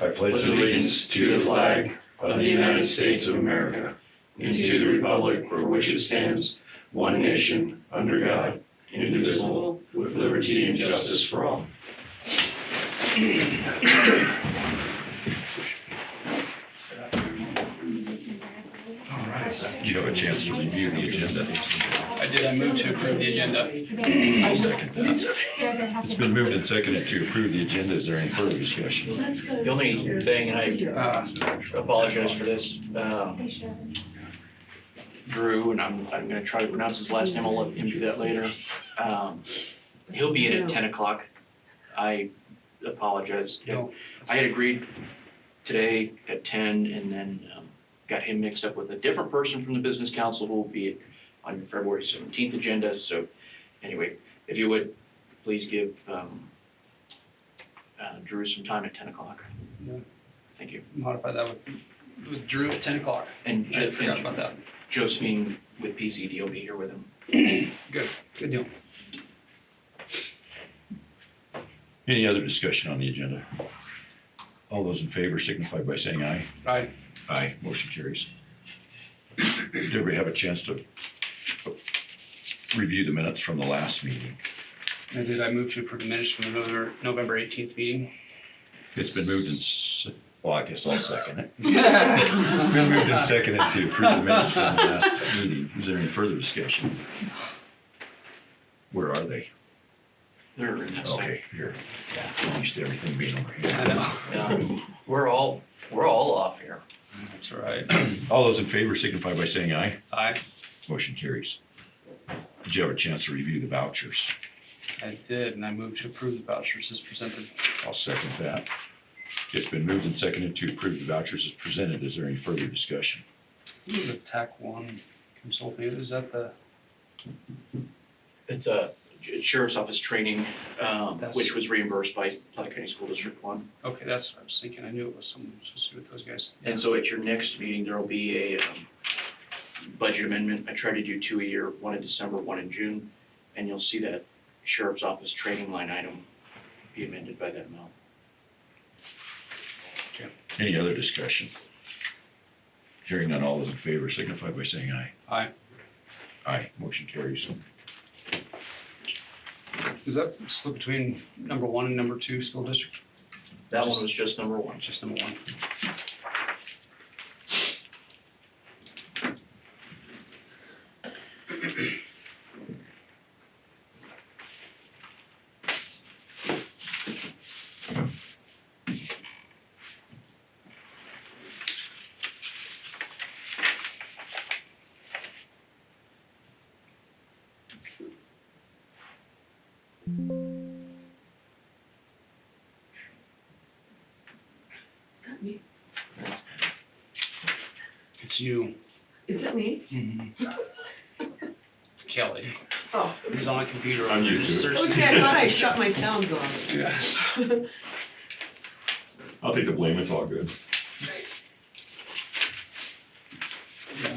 I pledge allegiance to the flag of the United States of America and to the republic for which it stands, one nation, under God, indivisible, with liberty and justice for all. All right. Did you have a chance to review the agenda? I did. I moved to approve the agenda. I'll second that. It's been moved and seconded to approve the agenda. Is there any further discussion? The only thing, and I apologize for this, Drew, and I'm gonna try to pronounce his last name, I'll let him do that later. He'll be in at 10 o'clock. I apologize. No. I had agreed today at 10 and then got him mixed up with a different person from the business council who will be on your February 17th agenda. So anyway, if you would, please give Drew some time at 10 o'clock. Yeah. Thank you. Modify that with Drew at 10 o'clock. And I forgot about that. Josephine with PCD will be here with him. Good deal. Any other discussion on the agenda? All those in favor signify by saying aye. Aye. Aye, motion carries. Did everybody have a chance to review the minutes from the last meeting? I did. I moved to approve the minutes from the November 18th meeting. It's been moved and, well, I guess I'll second it. Been moved and seconded to approve the minutes from the last meeting. Is there any further discussion? Where are they? They're in that Okay, here. I'm used to everything being over I here. know. Yeah, we're all off here. That's right. All those in favor signify by saying aye. Aye. Motion carries. Did you have a chance to review the vouchers? I did, and I moved to approve the vouchers as presented. I'll second that. It's been moved and seconded to approve the vouchers as presented. Is there any further discussion? Who was a TAC 1 consulting? Is that the, It's a sheriff's office training, which was reimbursed by Platte County School District 1. okay, that's what I was thinking. I knew it was someone supposed to do with those guys. And so at your next meeting, there will be a budget amendment. I try to do 2 a year, one in December, one in June. And you'll see that sheriff's office training line item be amended by that amount. Any other discussion? Hearing none, all those in favor signify by saying aye. Aye. Aye, motion carries. Is that split between number 1 and number 2 school district? That one was just number 1. Just number 1. Not me. It's you. Is it me? It's Kelly. Oh. He's on a computer. I'm used to it. Oh, see, I thought I shut my sounds off. Yeah. I'll take the blame, it's all good. Yeah.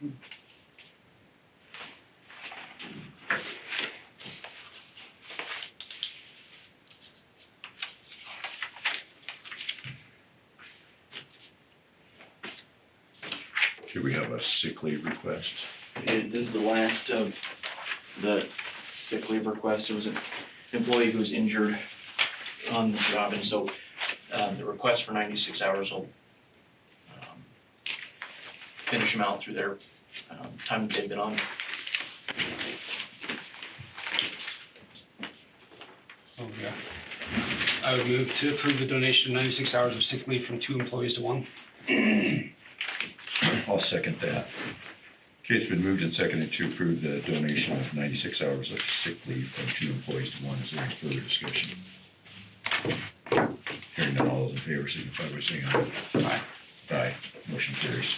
Here we have a sick leave request. This is the last of the sick leave requests. There was an employee who was injured on the job, and so the request for 96 hours will finish them out through their time that they've been on. Oh, yeah. I would move to approve the donation of 96 hours of sick leave from 2 employees to 1. I'll second that. Okay, it's been moved and seconded to approve the donation of 96 hours of sick leave from 2 employees to 1. Is there any further discussion? Hearing none, all those in favor signify by saying aye. Aye. Aye. Motion carries.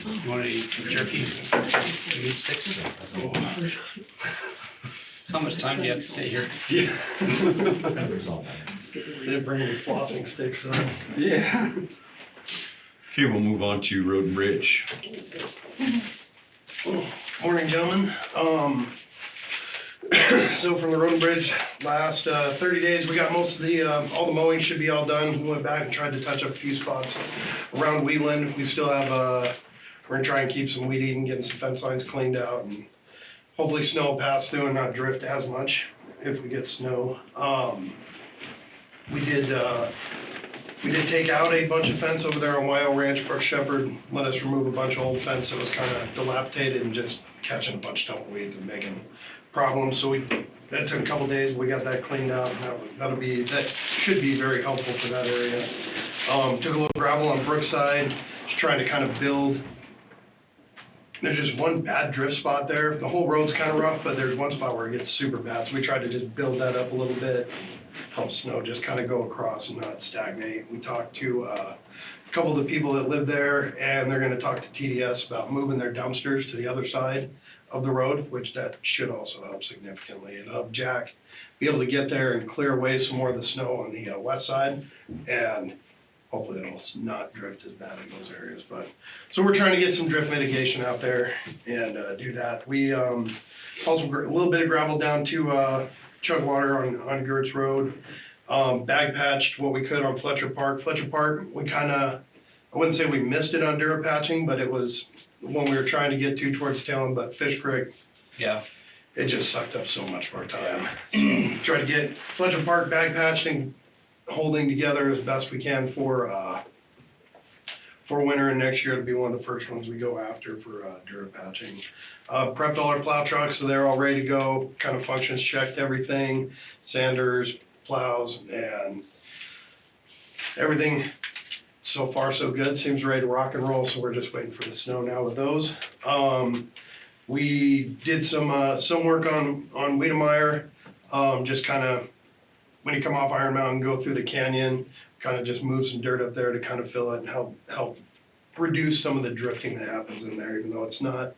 You want to eat jerky? You need 6? How much time do you have to sit here? Didn't bring any flossing sticks, so. Yeah. Okay, we'll move on to Road and Bridge. Morning, gentlemen. So from the road and bridge, last 30 days, we got most of the, all the mowing should be all done. We went back and tried to touch up a few spots around Wheatland. We still have, we're gonna try and keep some weed eating, getting some fence lines cleaned out, and hopefully snow will pass through and not drift as much if we get snow. We did take out a bunch of fence over there on Wyo Ranch. Brooke Shepherd let us remove a bunch of old fence that was kind of dilapidated and just catching a bunch of tumbleweeds and making problems. So that took a couple days. We got that cleaned out. And that should be very helpful for that area. Took a little gravel on Brookside, just trying to kind of build. There's just one bad drift spot there. The whole road's kind of rough, but there's one spot where it gets super bad. So we tried to just build that up a little bit, help snow just kind of go across and not stagnate. We talked to a couple of the people that live there, and they're gonna talk to TDS about moving their dumpsters to the other side of the road, which that should also help significantly. And help Jack be able to get there and clear away some more of the snow on the west side, and hopefully it'll not drift as bad in those areas. But so we're trying to get some drift mitigation out there and do that. We also a little bit of gravel down to Chugwater on Gertz Road. Bag patched what we could on Fletcher Park. Fletcher Park, we kind of, I wouldn't say we missed it on Dura patching, but it was when we were trying to get to towards Talon, but Fish Creek, Yeah. it just sucked up so much of our time. So try to get Fletcher Park bag patched and holding together as best we can for winter, and next year it'll be one of the first ones we go after for Dura patching. Prepped all our plow trucks, so they're all ready to go, kind of functions checked everything, sanders, plows, and everything so far so good, seems ready to rock and roll, so we're just waiting for the snow now with those. We did some work on Wiedemeyer, just kind of, when you come off Iron Mountain, go through the canyon, kind of just move some dirt up there to kind of fill it and help reduce some of the drifting that happens in there, even though it's not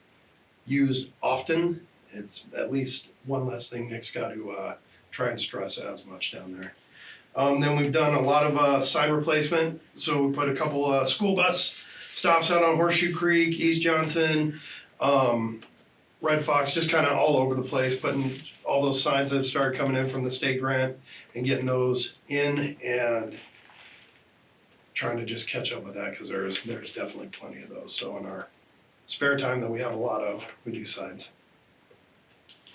used often. It's at least one less thing Nick's got to try and stress as much down there. Then we've done a lot of sign replacement. So we put a couple school bus stops out on Horseshoe Creek, East Johnson, Red Fox, just kind of all over the place, putting all those signs that have started coming in from the state grant and getting those in and trying to just catch up with that, because there's definitely plenty of those. So in our spare time that we have a lot of, we do signs.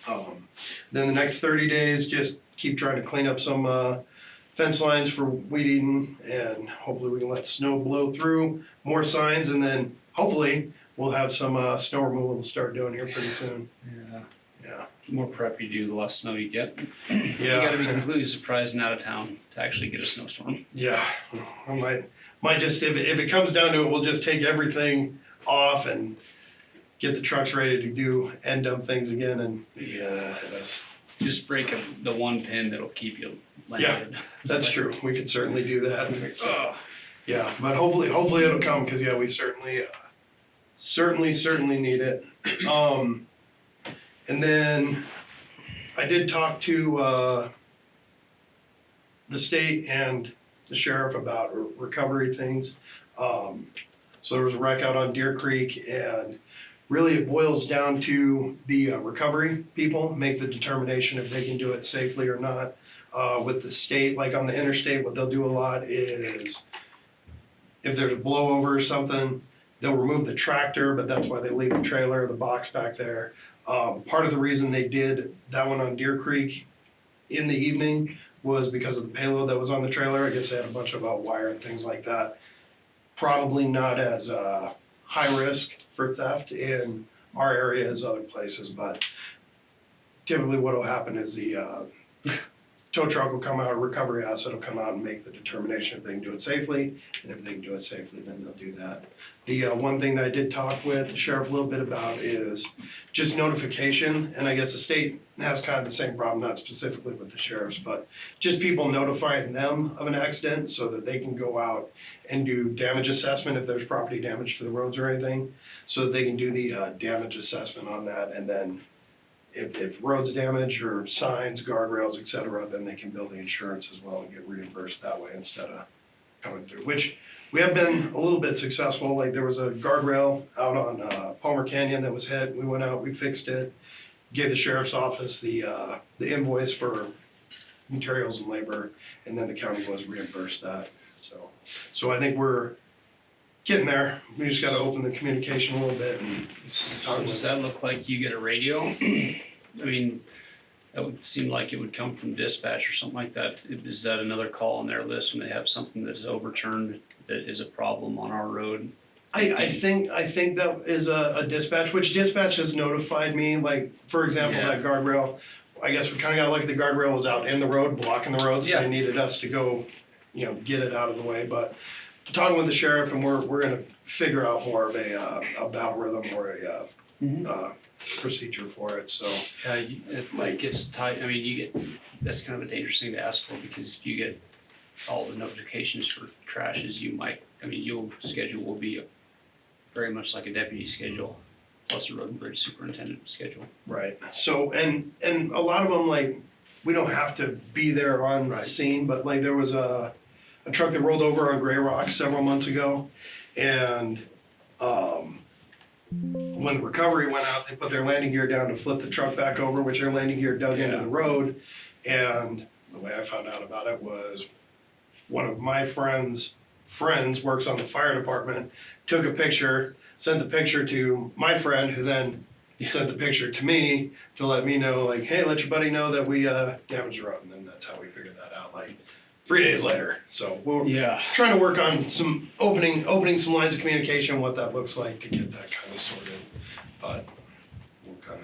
Then the next 30 days, just keep trying to clean up some fence lines for weed eating, and hopefully we can let snow blow through more signs, and then hopefully we'll have some snow removal to start doing here pretty soon. Yeah. Yeah. The more prep you do, the less snow you get. You gotta be Yeah, completely surprised and out of town to actually get a snowstorm. yeah. I might just, if it comes down to it, we'll just take everything off and get the trucks ready to do end dump things again and yeah, that'll hit us. Just break the one pin that'll keep you landed. That's true. We could certainly do that. Oh, Yeah, but hopefully it'll come because yeah, we certainly need it. And then I did talk to the state and the sheriff about recovery things. So there was a wreck out on Deer Creek, and really it boils down to the recovery people make the determination if they can do it safely or not. With the state, like on the interstate, what they'll do a lot is if there's a blowover or something, they'll remove the tractor, but that's why they leave the trailer, the box back there. Part of the reason they did that one on Deer Creek in the evening was because of the payload that was on the trailer. I guess they had a bunch of wire and things like that. Probably not as high risk for theft in our area as other places, but typically what will happen is the tow truck will come out, a recovery asset will come out and make the determination if they can do it safely, and if they can do it safely, then they'll do that. The one thing that I did talk with the sheriff a little bit about is just notification, and I guess the state has kind of the same problem, not specifically with the sheriffs, but just people notifying them of an accident so that they can go out and do damage assessment if there's property damage to the roads or anything, so that they can do the damage assessment on that, and then if roads damaged or signs, guardrails, et cetera, then they can bill the insurance as well and get reimbursed that way instead of coming through, which we have been a little bit successful. Like there was a guardrail out on Palmer Canyon that was hit. We went out, we fixed it, gave the sheriff's office the invoice for materials and labor, and then the county was reimbursed that. So I think we're getting there. We just gotta open the communication a little bit and talk so with does that look like you get a radio? I mean, that would seem like it would come from dispatch or something like that. Is that another call on their list when they have something that is overturned that is a problem on our road? I think that is a dispatch, which dispatch has notified me, like, for example, Yeah. that guardrail. I guess we kinda got lucky, the guardrail was out in the road, blocking the road, so Yeah. they needed us to go, get it out of the way, but talking with the sheriff, and we're gonna figure out more of a algorithm or a procedure for it, so. It like gets tight, I mean, that's kind of a dangerous thing to ask for because if you get all the notifications for crashes, your schedule will be very much like a deputy schedule, plus a road and bridge superintendent schedule. Right, so, and a lot of them, like, we don't have to be there on Right. scene, but like, there was a truck that rolled over on Gray Rock several months ago, and, when the recovery went out, they put their landing gear down to flip the truck back over, which their landing gear dug into Yeah. the road, and the way I found out about it was one of my friends works on the fire department, took a picture, sent the picture to my friend, who then sent the picture to me to let me know, like, hey, let your buddy know that we damaged the road, and then that's how we figured that out, like 3 days later. So we're Yeah. trying to work on some opening some lines of communication, what that looks like to get that kind of sorted, but we'll kind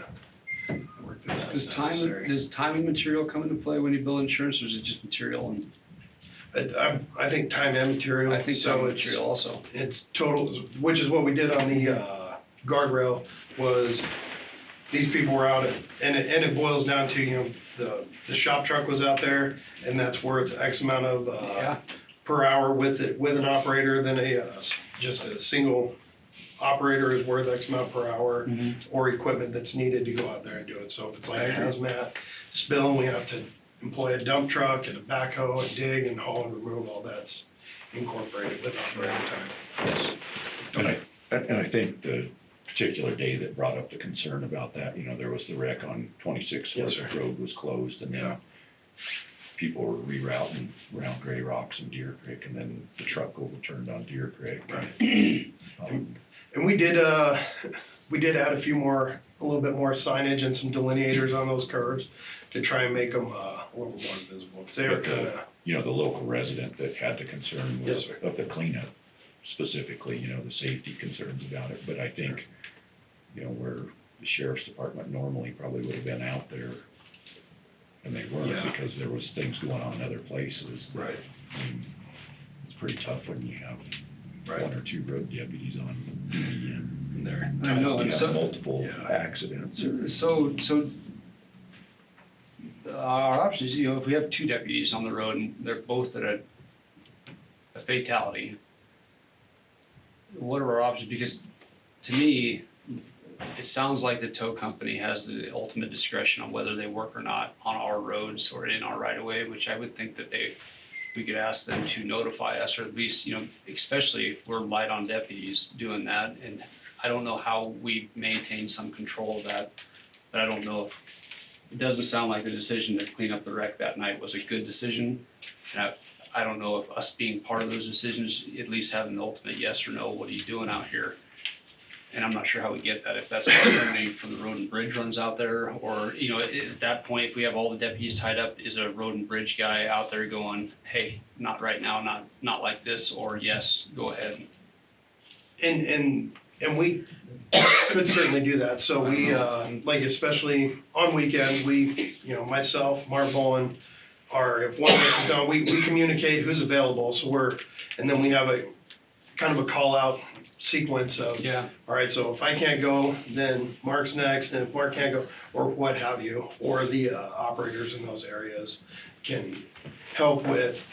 of work through that as necessary. Does time and material come into play when you bill insurance, or is it just material? And I think time and material. I think so time and it's- material also. It's total, which is what we did on the guardrail, was these people were out, and it boils down to, the shop truck was out there, and that's worth X amount of Yeah. per hour with an operator, then just a single operator is worth X amount per hour, or equipment that's needed to go out there and do it. So if it's like I a agree. hazmat spill, we have to employ a dump truck and a backhoe and dig and haul and remove, all that's incorporated with operating time. Yes. And I think the particular day that brought up the concern about that, there was the wreck on 26th where Yes, the sir. road was closed, and Yeah. then people were rerouting around Gray Rocks and Deer Creek, and then the truck overturned on Deer Creek. Right. And we did add a little bit more signage and some delineators on those curves to try and make them a little more visible, because they were But, kind of, the local resident that had the concern Yes, was sir. of the cleanup specifically, the safety concerns about it, but I think, where the sheriff's department normally probably would have been out there, and they weren't Yeah. because there was things going on in other places. Right. I mean, it's pretty tough when you have Right. one or two road deputies on duty and There. I know, you and have so, multiple Yeah. accidents. so our options, if we have two deputies on the road and they're both at a fatality, what are our options? Because to me, it sounds like the tow company has the ultimate discretion on whether they work or not on our roads or in our right of way, which I would think that we could ask them to notify us, or at least, especially if we're light on deputies doing that. And I don't know how we maintain some control of that, but I don't know if, it doesn't sound like the decision to clean up the wreck that night was a good decision. And I don't know if us being part of those decisions, at least having the ultimate yes or no, what are you doing out here? And I'm not sure how we get that, if that's somebody from the road and bridge runs out there, or, at that point, if we have all the deputies tied up, is a road and bridge guy out there going, hey, not right now, not like this, or yes, go ahead. And we could certainly do that, so we, like especially on weekends, we, myself, Mark Bowen, if one of us is gone, we communicate who's available, and then we have a kind of a call out sequence of, Yeah. all right, so if I can't go, then Mark's next, and if Mark can't go, or what have you, or the operators in those areas can help with,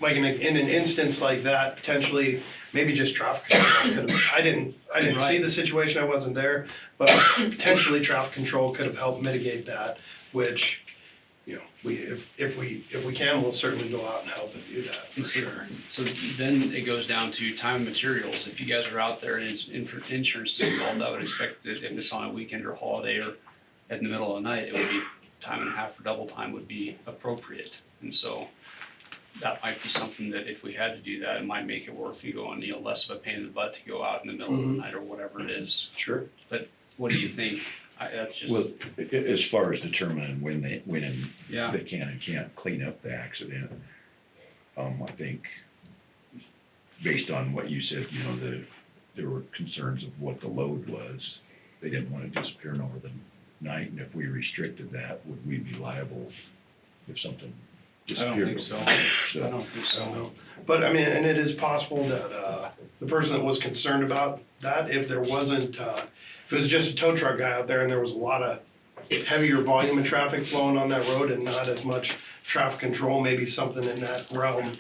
like in an instance like that, potentially, maybe just traffic control. I didn't see Right. the situation, I wasn't there, but potentially traffic control could have helped mitigate that, which, if we can, we'll certainly go out and help and do that, for sure. So then it goes down to time and materials. If you guys are out there and it's insurance is involved, I would expect that if it's on a weekend or holiday or in the middle of the night, it would be time and a half or double time would be appropriate. And so that might be something that if we had to do that, it might make it worth you going, less of a pain in the butt to go out in the middle of the night or whatever it is. Sure. What do you think? That's just, Well, as far as determining when yeah, they can and can't clean up the accident, I think, based on what you said, there were concerns of what the load was. They didn't want to disappear over the night, and if we restricted that, would we be liable if something I disappeared? don't think so. overnight? I don't think I don't so. know. But I mean, and it is possible that the person that was concerned about that, if there wasn't, if it was just a tow truck guy out there and there was a lot of heavier volume of traffic flowing on that road and not as much traffic control, maybe something in that realm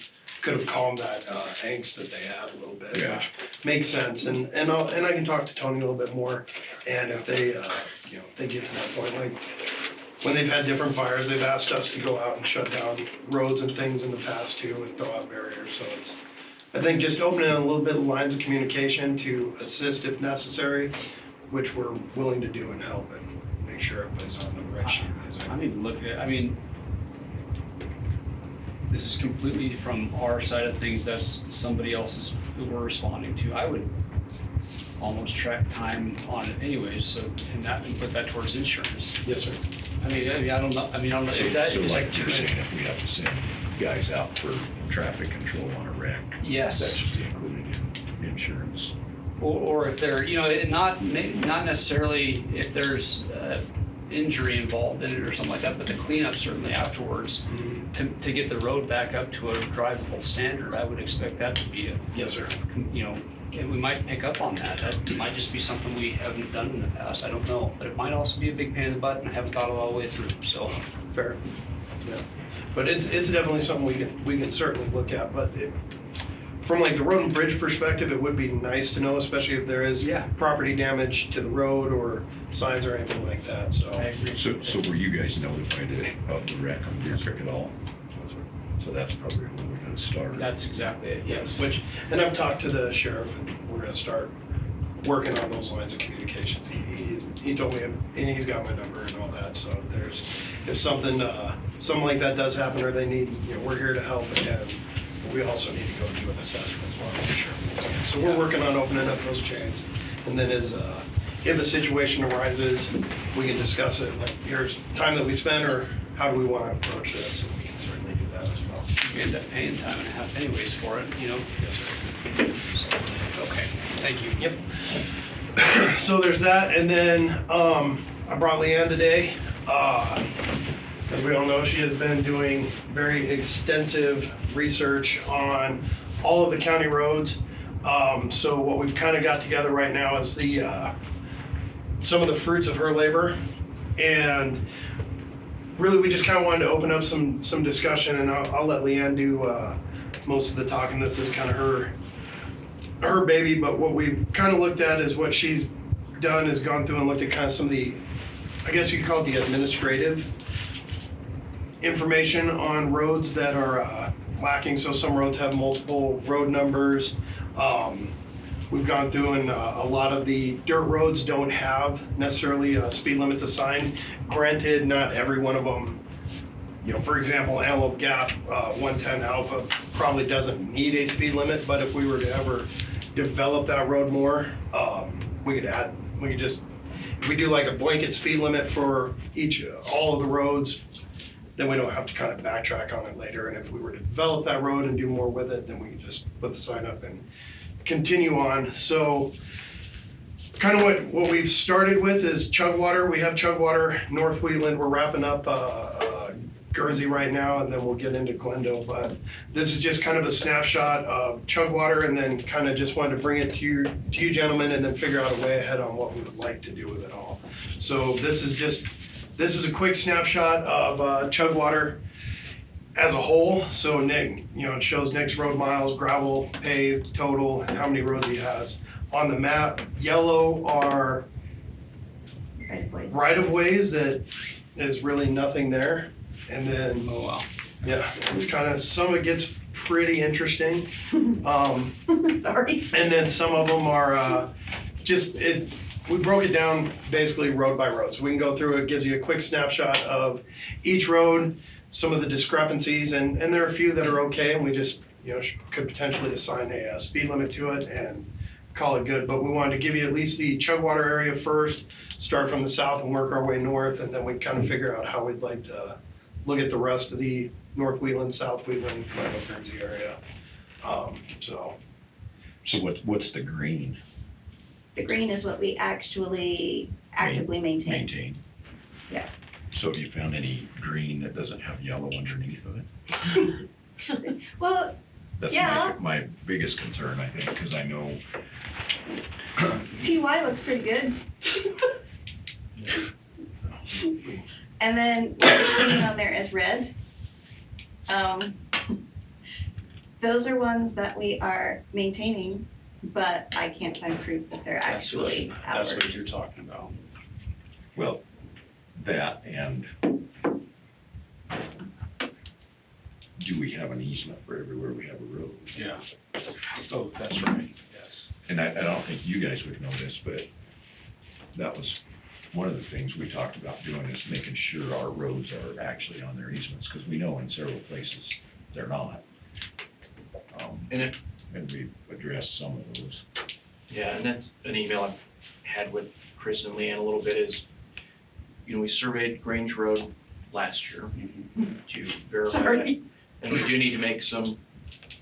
could have calmed that angst that they had a little bit, Yeah. which makes sense. And I can talk to Tony a little bit more, and if they, if they get to that point, like when they've had different fires, they've asked us to go out and shut down roads and things in the past too and throw out barriers, so it's, I think just opening a little bit of lines of communication to assist if necessary, which we're willing to do and help and make sure everybody's on the right sheet. I'm even looking at, this is completely from our side of things, that's somebody else's who we're responding to. I would almost track time on it anyways, so, and put that towards insurance. Yes, sir. I don't know if that So is like like. you're saying, if we have to send guys out for traffic control on a wreck, that Yes, should be included in insurance. or if they're, not necessarily if there's injury involved in it or something like that, but the cleanup certainly afterwards, to get the road back up to a drivable standard, I would expect that to be Yes, sir. and we might pick up on that. That might just be something we haven't done in the past. I don't know. But it might also be a big pain in the butt and I haven't thought it all the way through. So, Fair. Yeah. But it's definitely something we can certainly look at, but from like the road and bridge perspective, it would be nice to know, especially if there is Yeah. property damage to the road or signs or anything like that, so. I agree. So were you guys notified of the wreck on Deer Creek at all? So that's probably where we're gonna start. That's exactly it. Yes. Which, and I've talked to the sheriff and we're gonna start working on those lines of communications. He told me, and he's got my number and all that, so if something like that does happen or they need, we're here to help, and we also need to go do an assessment as well, for sure. So we're working on opening up those chains, and then if a situation arises, we can discuss it, like here's time that we spent, or how do we wanna approach this, and we can certainly do that as well. We end up paying time and a half anyways for it, Yes, sir. So, Thank you. Yep. So there's that, and then I brought Leanne today. As we all know, she has been doing very extensive research on all of the county roads. So what we've kind of got together right now is the some of the fruits of her labor, and really we just kind of wanted to open up some discussion, and I'll let Leanne do most of the talking. This is kind of her baby, but what we've kind of looked at is what she's done is gone through and looked at kind of some of the, I guess you could call it the administrative information on roads that are lacking. So some roads have multiple road numbers. We've gone through and a lot of the dirt roads don't have necessarily speed limits assigned. Granted, not every one of them, you know, for example, Antelope Gap 110 Alpha probably doesn't need a speed limit, but if we were to ever develop that road more, we could just, if we do like a blanket speed limit for all of the roads, then we don't have to kind of backtrack on it later. And if we were to develop that road and do more with it, then we can just put the sign up and continue on. So kind of what we've started with is Chugwater. We have Chugwater, North Wheatland. We're wrapping up Guernsey right now, and then we'll get into Glendale. But this is just kind of a snapshot of Chugwater, and then kind of just wanted to bring it to you gentlemen, and then figure out a way ahead on what we would like to do with it all. So this is a quick snapshot of Chugwater as a whole. So Nick, it shows Nick's road miles, gravel, paved, total, and how many roads he has. On the map, yellow are right-of-ways that is really nothing there. And then, Oh, wow. yeah, it's kind of, some of it gets pretty interesting. Sorry. And then some of them are we broke it down basically road by road. So we can go through, it gives you a quick snapshot of each road, some of the discrepancies, and there are a few that are okay, and we just, could potentially assign a speed limit to it and call it good. But we wanted to give you at least the Chugwater area first, start from the south and work our way north, and then we kind of figure out how we'd like to look at the rest of the North Wheatland, South Wheatland, Guernsey area. So what's the green? The green is what we actually actively maintain. Maintain? Yeah. So have you found any green that doesn't have yellow underneath of it? Well, That's Yeah. my biggest concern, I think, because I know, TY looks pretty good. And then what you're seeing on there is red. Those are ones that we are maintaining, but I can't find proof that they're actually ours. That's what you're talking about. well, that and do we have an easement for everywhere we have a road? Yeah. Oh, that's right, yes. And I don't think you guys would know this, but that was one of the things we talked about doing, is making sure our roads are actually on their easements, because we know in several places they're not. And we addressed some of those. Yeah, and that's an email I've had with Chris and Leanne a little bit is, we surveyed Grange Road last year to verify that. Sorry. And we do need to make some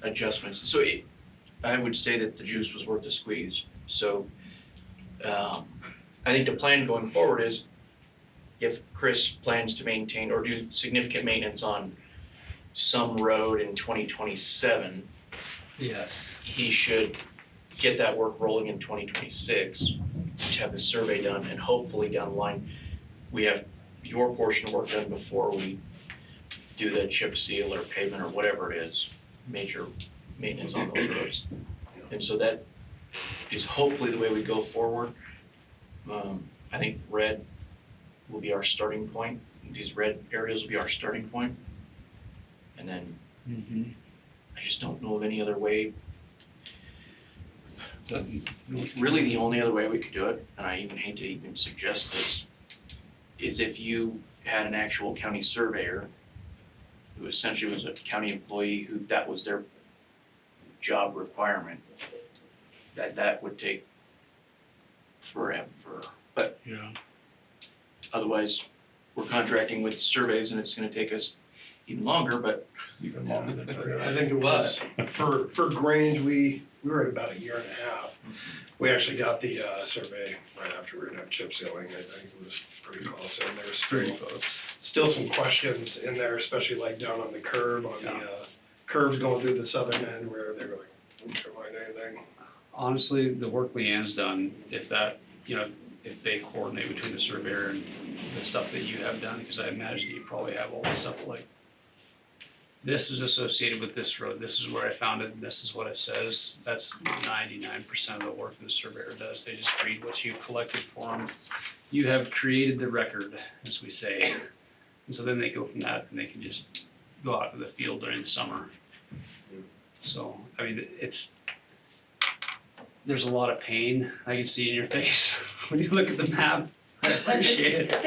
adjustments. So I would say that the juice was worth the squeeze. So I think the plan going forward is, if Chris plans to maintain or do significant maintenance on some road in 2027, Yes. he should get that work rolling in 2026 to have the survey done, and hopefully down the line, we have your portion of work done before we do the chip seal or pavement or whatever it is, major maintenance on those roads. And so that is hopefully the way we go forward. I think red will be our starting point. These red areas will be our starting point. And then I just don't know of any other way. Really, the only other way we could do it, and I even hate to even suggest this, is if you had an actual county surveyor who essentially was a county employee who that was their job requirement, that would take forever. But Yeah. otherwise, we're contracting with surveys and it's gonna take us even longer, but Even longer than forever. I think it was, for Grange, we were at about a year and a half. We actually got the survey right after we were done chip sealing. I think it was pretty close, and there was still some questions in there, especially like down on the curve, on the curves going through the southern end where they were like, we can't find anything. Honestly, the work Leanne's done, if that, if they coordinate between the surveyor and the stuff that you have done, because I imagine you probably have all the stuff like, this is associated with this road, this is where I found it, and this is what it says. That's 99% of the work that the surveyor does. They just read what you collected for them. You have created the record, as we say. And so then they go from that and they can just go out to the field during the summer. So, I mean, there's a lot of pain I can see in your face when you look at the map. I appreciate it.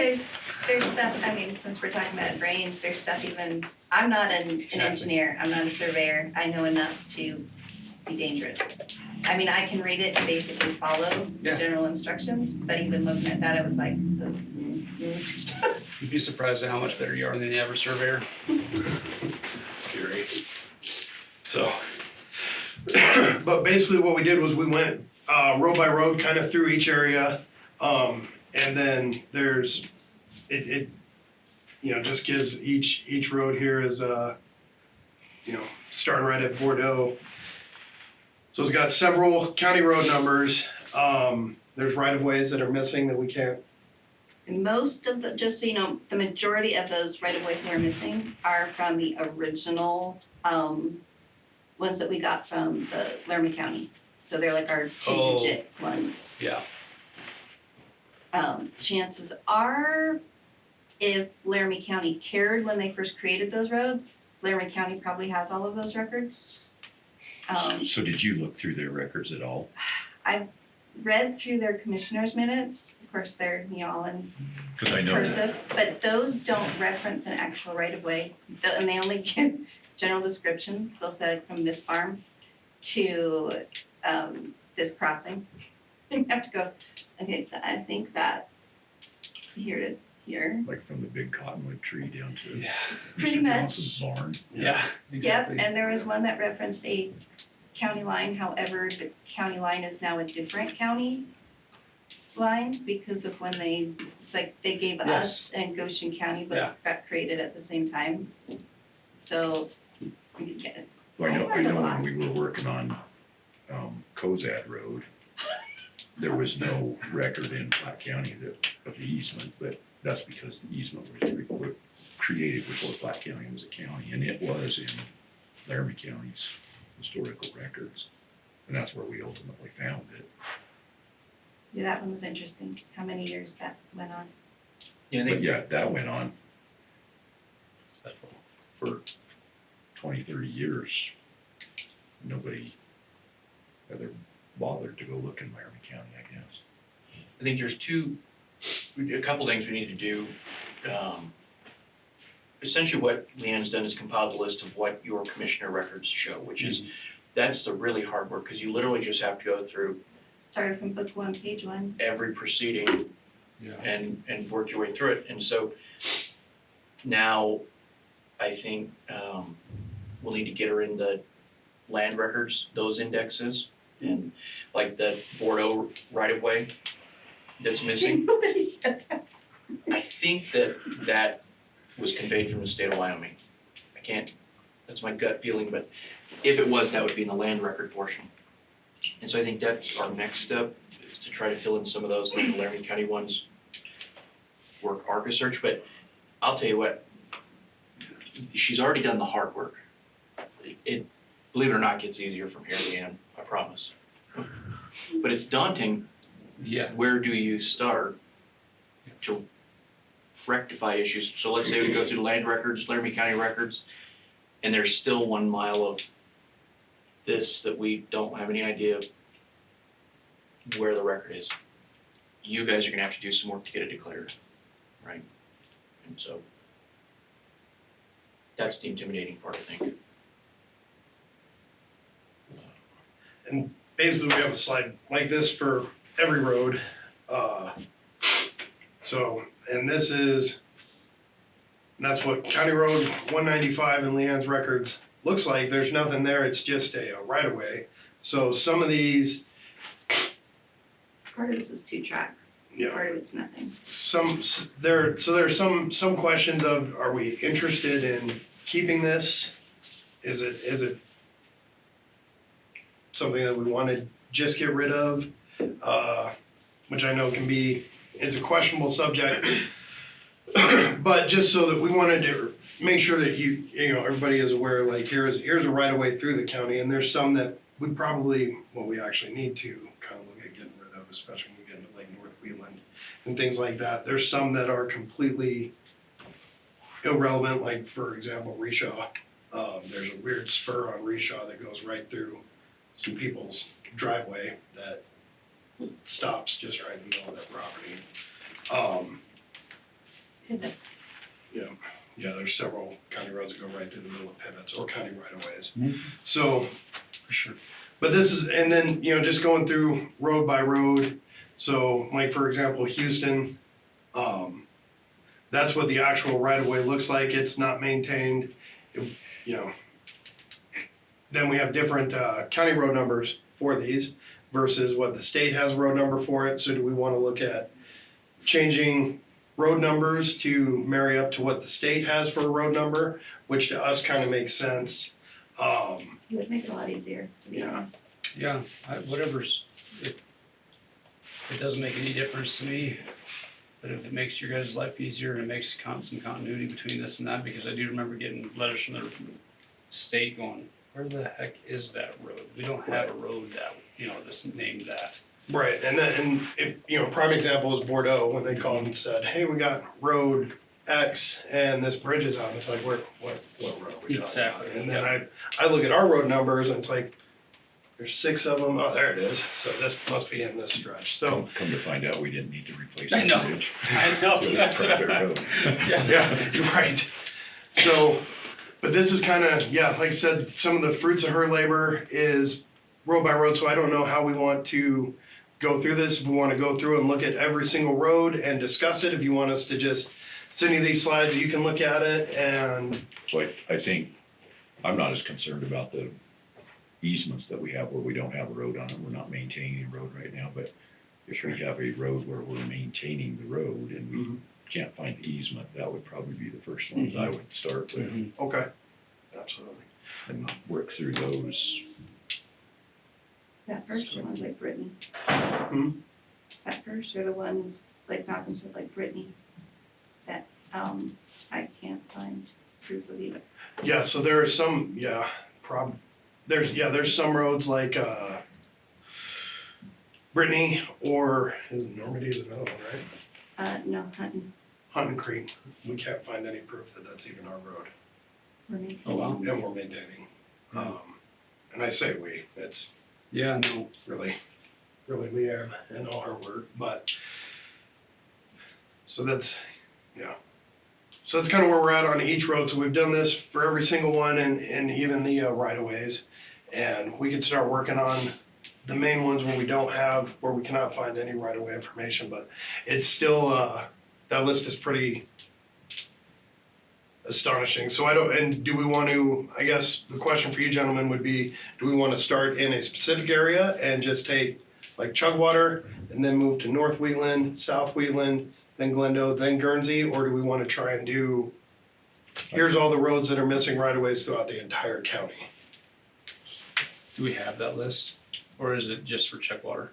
There's stuff, I mean, since we're talking about range, there's stuff even, I'm not an engineer, I'm not a surveyor, I know enough to be dangerous. I mean, I can read it and basically follow the general instructions, but even looking at that, I was like, You'd be surprised at how much better you are than the average surveyor. Scary. So, but basically what we did was we went road by road, kind of through each area. And then there's, it just gives each road here is, starting right at Bordeaux. So it's got several county road numbers. There's right-of-ways that are missing that we can't. and most of the, just so you know, the majority of those right-of-ways that are missing are from the original, ones that we got from the Laramie County. So they're like our two-digit ones. Yeah. Chances are, if Laramie County cared when they first created those roads, Laramie County probably has all of those records. So did you look through their records at all? I've read through their commissioners' minutes. Of course, they're, all in Because I know that. cursive, but those don't reference an actual right-of-way. And they only give general descriptions. They'll say from this farm to this crossing. You have to go, okay, so I think that's here to here. Like from the big cottonwood tree down to Yeah. Pretty Mr. much. Johnson's barn. Yeah, exactly. Yep, and there was one that referenced a county line, however, the county line is now a different county line because of when it's like they gave Yes. us and Goshen County, Yeah. but got created at the same time. So, yeah, Well, I know when we were working on Cozad Road, there was no record in Platte County of the easement, but that's because the easement was created before Platte County was a county, and it was in Laramie County's historical records, and that's where we ultimately found it. yeah, that one was interesting, how many years that went on. Yeah, I But think, yeah, that went on for 20, 30 years. Nobody ever bothered to go look in Laramie County, I guess. I think there's a couple things we need to do. Essentially what Leanne's done is compiled a list of what your commissioner records show, which is, that's the really hard work, because you literally just have to go through Started from book 1, page 1. every proceeding Yeah. and work your way through it. And so now I think we'll need to get her in the land records, those indexes, and like the Bordeaux right-of-way that's missing. Nobody said that. I think that was conveyed from the state of Wyoming. I can't, that's my gut feeling, but if it was, that would be in the land record portion. And so I think that's our next step, is to try to fill in some of those, like the Laramie County ones, work ARCA search, but I'll tell you what, she's already done the hard work. It, believe it or not, gets easier from here, Leanne, I promise. But it's daunting. Yeah. Where do you start to rectify issues? So let's say we go through the land records, Laramie County records, and there's still 1 mile of this that we don't have any idea of where the record is. You guys are gonna have to do some work to get it declared, right? And so that's the intimidating part, I think. And basically, we have a slide like this for every road. And this is, that's what County Road 195 in Leanne's records looks like. There's nothing there, it's just a right-of-way. So some of these, part of this is two-track, Yeah. part of it's nothing. There's some questions of, are we interested in keeping this? Is it something that we want to just get rid of? Which I know is a questionable subject. But just so that we wanted to make sure that everybody is aware, like here's a right of way through the county, and there's some that we actually need to kind of look at getting rid of, especially when we get into like North Wheeland and things like that. There's some that are completely irrelevant, like for example, Reshaw. There's a weird spur on Reshaw that goes right through some people's driveway that stops just right in the middle of their property. Yeah, there's several county roads that go right through the middle of pivots or county right-of-ways. So, For sure. but this is, and then, just going through road by road. So like, for example, Houston, that's what the actual right-of-way looks like. It's not maintained, Then we have different county road numbers for these versus what the state has a road number for it. So do we want to look at changing road numbers to marry up to what the state has for a road number, which to us kind of makes sense. It would make it a lot easier, to be Yeah. honest. Yeah, it doesn't make any difference to me, but if it makes your guys' life easier and it makes some continuity between this and that, because I do remember getting letters from the state going, where the heck is that road? We don't have a road that, that's named that. Right, prime example is Bordeaux, when they called and said, hey, we got road X and this bridge is out. It's like, what road are we talking about? Exactly, And then yeah. I look at our road numbers and it's like, there's 6 of them. Oh, there it is. So this must be in this stretch. So, Come to find out, we didn't need to replace I that know. bridge. I know, With a that's private road. yeah, you're right. So, but this is kind of, like I said, some of the fruits of her labor is road by road. So I don't know how we want to go through this. If we want to go through and look at every single road and discuss it, if you want us to just send you these slides, you can look at it and, So I think, I'm not as concerned about the easements that we have where we don't have a road on it, we're not maintaining a road right now, but if we have a road where we're maintaining the road and we can't find the easement, that would probably be the first ones I would start with okay, absolutely. and work through those. That first are ones like Brittany. Hmm? That first are the ones, like Malcolm said, like Brittany, that, I can't find proof of either. Yeah, so there are some, there's some roads like, Brittany or, is it Normandy is another one, right? No, Hunting, Hunting Creek, we can't find any proof that that's even our road, we're making. Oh, wow. and we're maintaining. And I say we, it's Yeah, no, really Leanne and all her work, but, so that's kind of where we're at on each road. So we've done this for every single one and even the right-of-ways. And we can start working on the main ones where we cannot find any right-of-way information, but it's still, that list is pretty astonishing. So do we want to, I guess the question for you gentlemen would be, do we want to start in a specific area and just take like Chugwater and then move to North Wheatland, South Wheatland, then Glendo, then Guernsey, or do we want to try and do, here's all the roads that are missing right-of-ways throughout the entire county? do we have that list? Or is it just for Chugwater?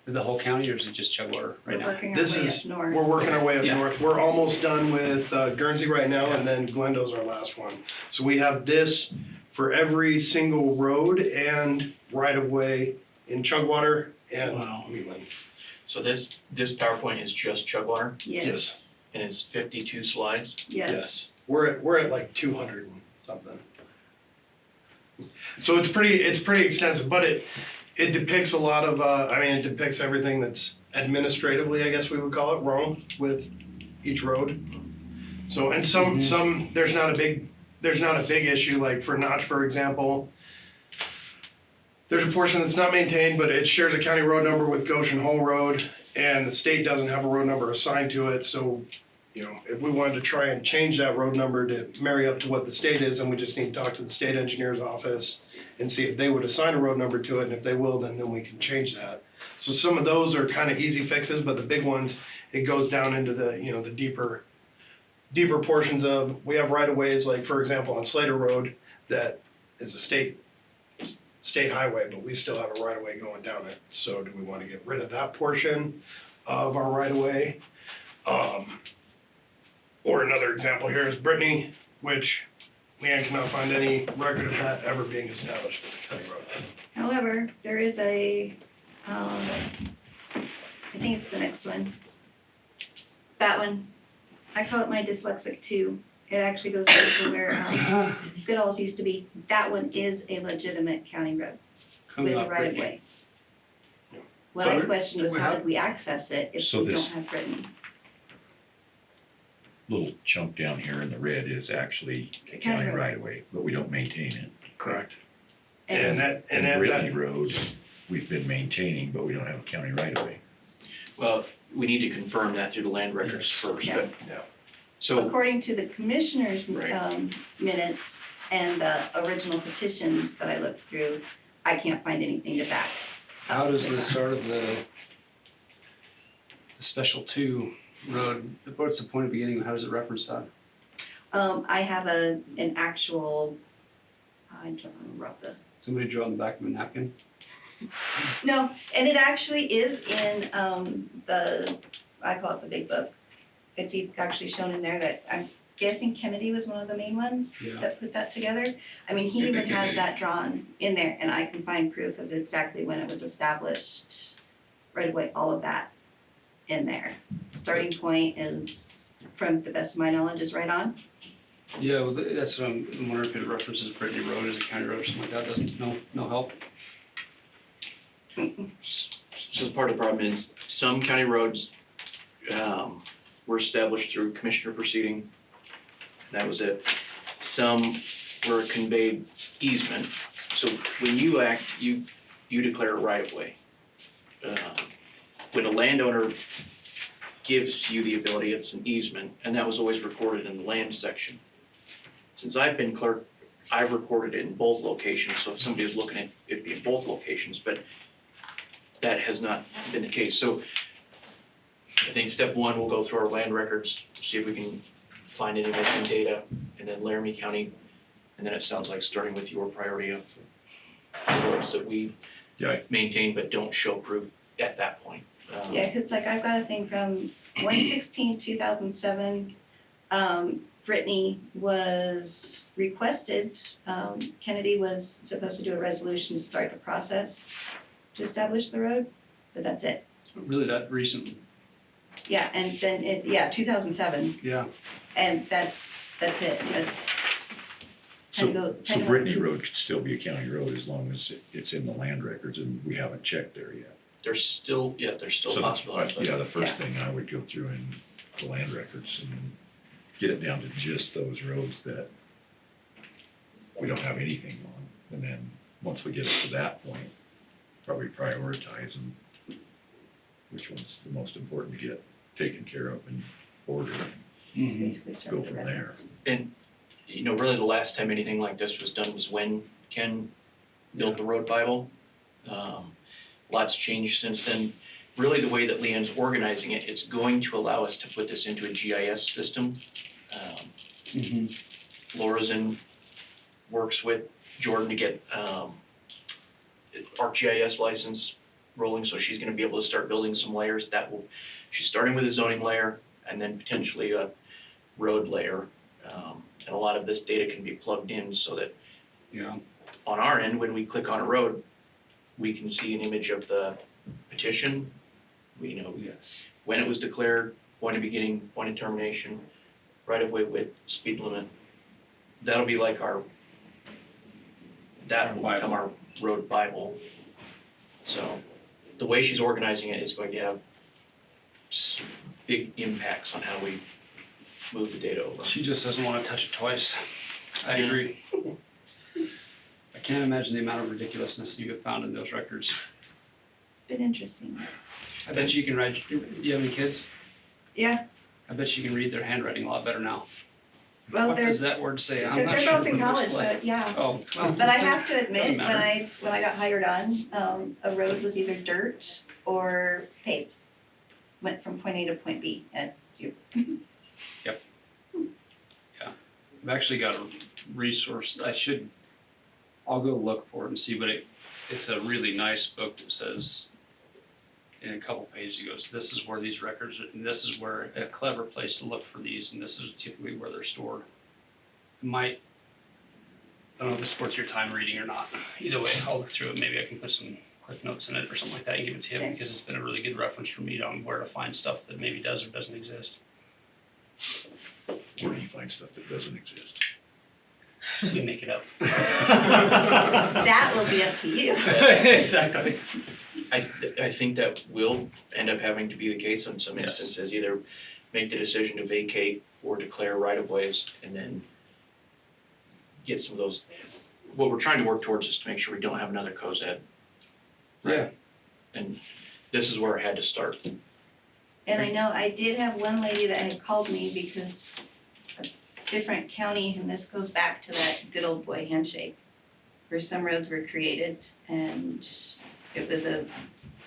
The whole county, or is it just Chugwater right We're now? working our This way is, up north. we're working our way up Yeah. north. We're almost done with Guernsey right now, and then Glendo's our last one. So we have this for every single road and right-of-way in Chugwater and Wow. Wheatland. So this PowerPoint is just Chugwater, Yes. and it's 52 slides. Yes, We're at like 200 and something. So it's pretty extensive, but it depicts a lot of, it depicts everything that's administratively, I guess we would call it, wrong with each road. So, and some, there's not a big issue, like for Notch, for example. There's a portion that's not maintained, but it shares a county road number with Goshen Hole Road, and the state doesn't have a road number assigned to it, so, if we wanted to try and change that road number to marry up to what the state is, then we just need to talk to the state engineer's office and see if they would assign a road number to it, and if they will, then we can change that. So some of those are kind of easy fixes, but the big ones, it goes down into the, the deeper portions of, we have right of ways, like for example, on Slater Road, that is a state highway, but we still have a right of way going down it. So do we want to get rid of that portion of our right of way? Or another example here is Brittany, which Leanne cannot find any record of that ever being established as a county road. However, there is I think it's the next one. That one, I call it my dyslexic two. It actually goes back to where Goodall's used to be. That one is a legitimate county road Coming with a off right of Brittany. way. What I But- questioned was how did we access it if So we this- don't have Brittany? Little chunk down here in the red is actually a County county road. right of way, but we don't maintain it. Correct. And And Brittany Road, we've been maintaining, but we don't have a county right of way. Well, we need to confirm that through the land records first, Yeah. but. Yeah. So, according to the commissioner's Right. minutes and the original petitions that I looked through, I can't find anything to back. How does the start of the special two road, what's the point of beginning, how does it reference that? I have an actual, I don't remember off the, Somebody drew on the back of a napkin? no, and it actually is in I call it the big book. It's actually shown in there that I'm guessing Kennedy was one of the main ones Yeah. that put that together. I mean, he even has that drawn in there and I can find proof of exactly when it was established, right away, all of that in there. Starting point is, from the best of my knowledge, is right on. Yeah, well, that's what I'm wondering if it references Brittany Road as a county road or something like that, doesn't, no help? so part of the problem is some county roads, were established through commissioner proceeding. That was it. Some were conveyed easement. So when you act, you declare a right of way. When a landowner gives you the ability, it's an easement, and that was always recorded in the land section. Since I've been clerk, I've recorded it in both locations, so if somebody is looking at it, it'd be in both locations, but that has not been the case. So I think step one, we'll go through our land records, see if we can find any missing data, and then Laramie County, and then it sounds like starting with your priority of roads that we Yeah, maintain but don't show proof at that point. Yeah, cause like I've got a thing from 1/16/2007, Brittany was requested, Kennedy was supposed to do a resolution to start the process to establish the road, but that's it. Really that recent, Yeah, and then 2007, yeah. and that's it, that's. so Brittany Road could still be a county road as long as it's in the land records and we haven't checked there yet. There's still So, possibilities. but- yeah, the first Yeah. thing I would go through in the land records and get it down to just those roads that we don't have anything on. And then, once we get it to that point, probably prioritize them, which one's the most important to get taken care of in order. Basically started Go the from there. records. And, really the last time anything like this was done was when Ken built the road Bible. Lots changed since then. Really, the way that Leanne's organizing it, it's going to allow us to put this into a GIS system. Laura's works with Jordan to get ArcGIS license rolling, so she's gonna be able to start building some layers she's starting with a zoning layer and then potentially a road layer. And a lot of this data can be plugged in so that Yeah, on our end, when we click on a road, we can see an image of the petition. We know yes. when it was declared, point of beginning, point of termination, right of way width, speed limit. That'll be like that will become our road Bible. So the way she's organizing it is going to have big impacts on how we move the data over. She just doesn't wanna touch it twice. I Yeah. agree. I can't imagine the amount of ridiculousness you have found in those records. Been interesting. I bet you can write, do you have any kids? Yeah, I bet you can read their handwriting a lot better now. Well, What they're, does that word say? I'm not they're sure. both in what it college, looks so like. yeah. Oh, well. But I have to admit, doesn't when matter. I got hired on, a road was either dirt or paved. Went from point A to point B and you, I've actually got a resource, I'll go look for it and see, but it's a really nice book that says, in a couple pages, it goes, this is where these records, and this is where a clever place to look for these, and this is typically where they're stored. I don't know if it's worth your time reading or not. Either way, I'll look through it, maybe I can put some cliff notes in it or something like that and give it to you, Okay. because it's been a really good reference for me on where to find stuff that maybe does or doesn't exist. Where do you find stuff that doesn't exist? We make it up. that will be up to you. Exactly. I think that will end up having to be the case in some Yes. instances, either make the decision to vacate or declare right-of-ways and then get some of those. What we're trying to work towards is to make sure we don't have another COZED. Yeah. And this is where it had to start. And I know I did have one lady that had called me because a different county, and this goes back to that good old boy handshake, where some roads were created and it was a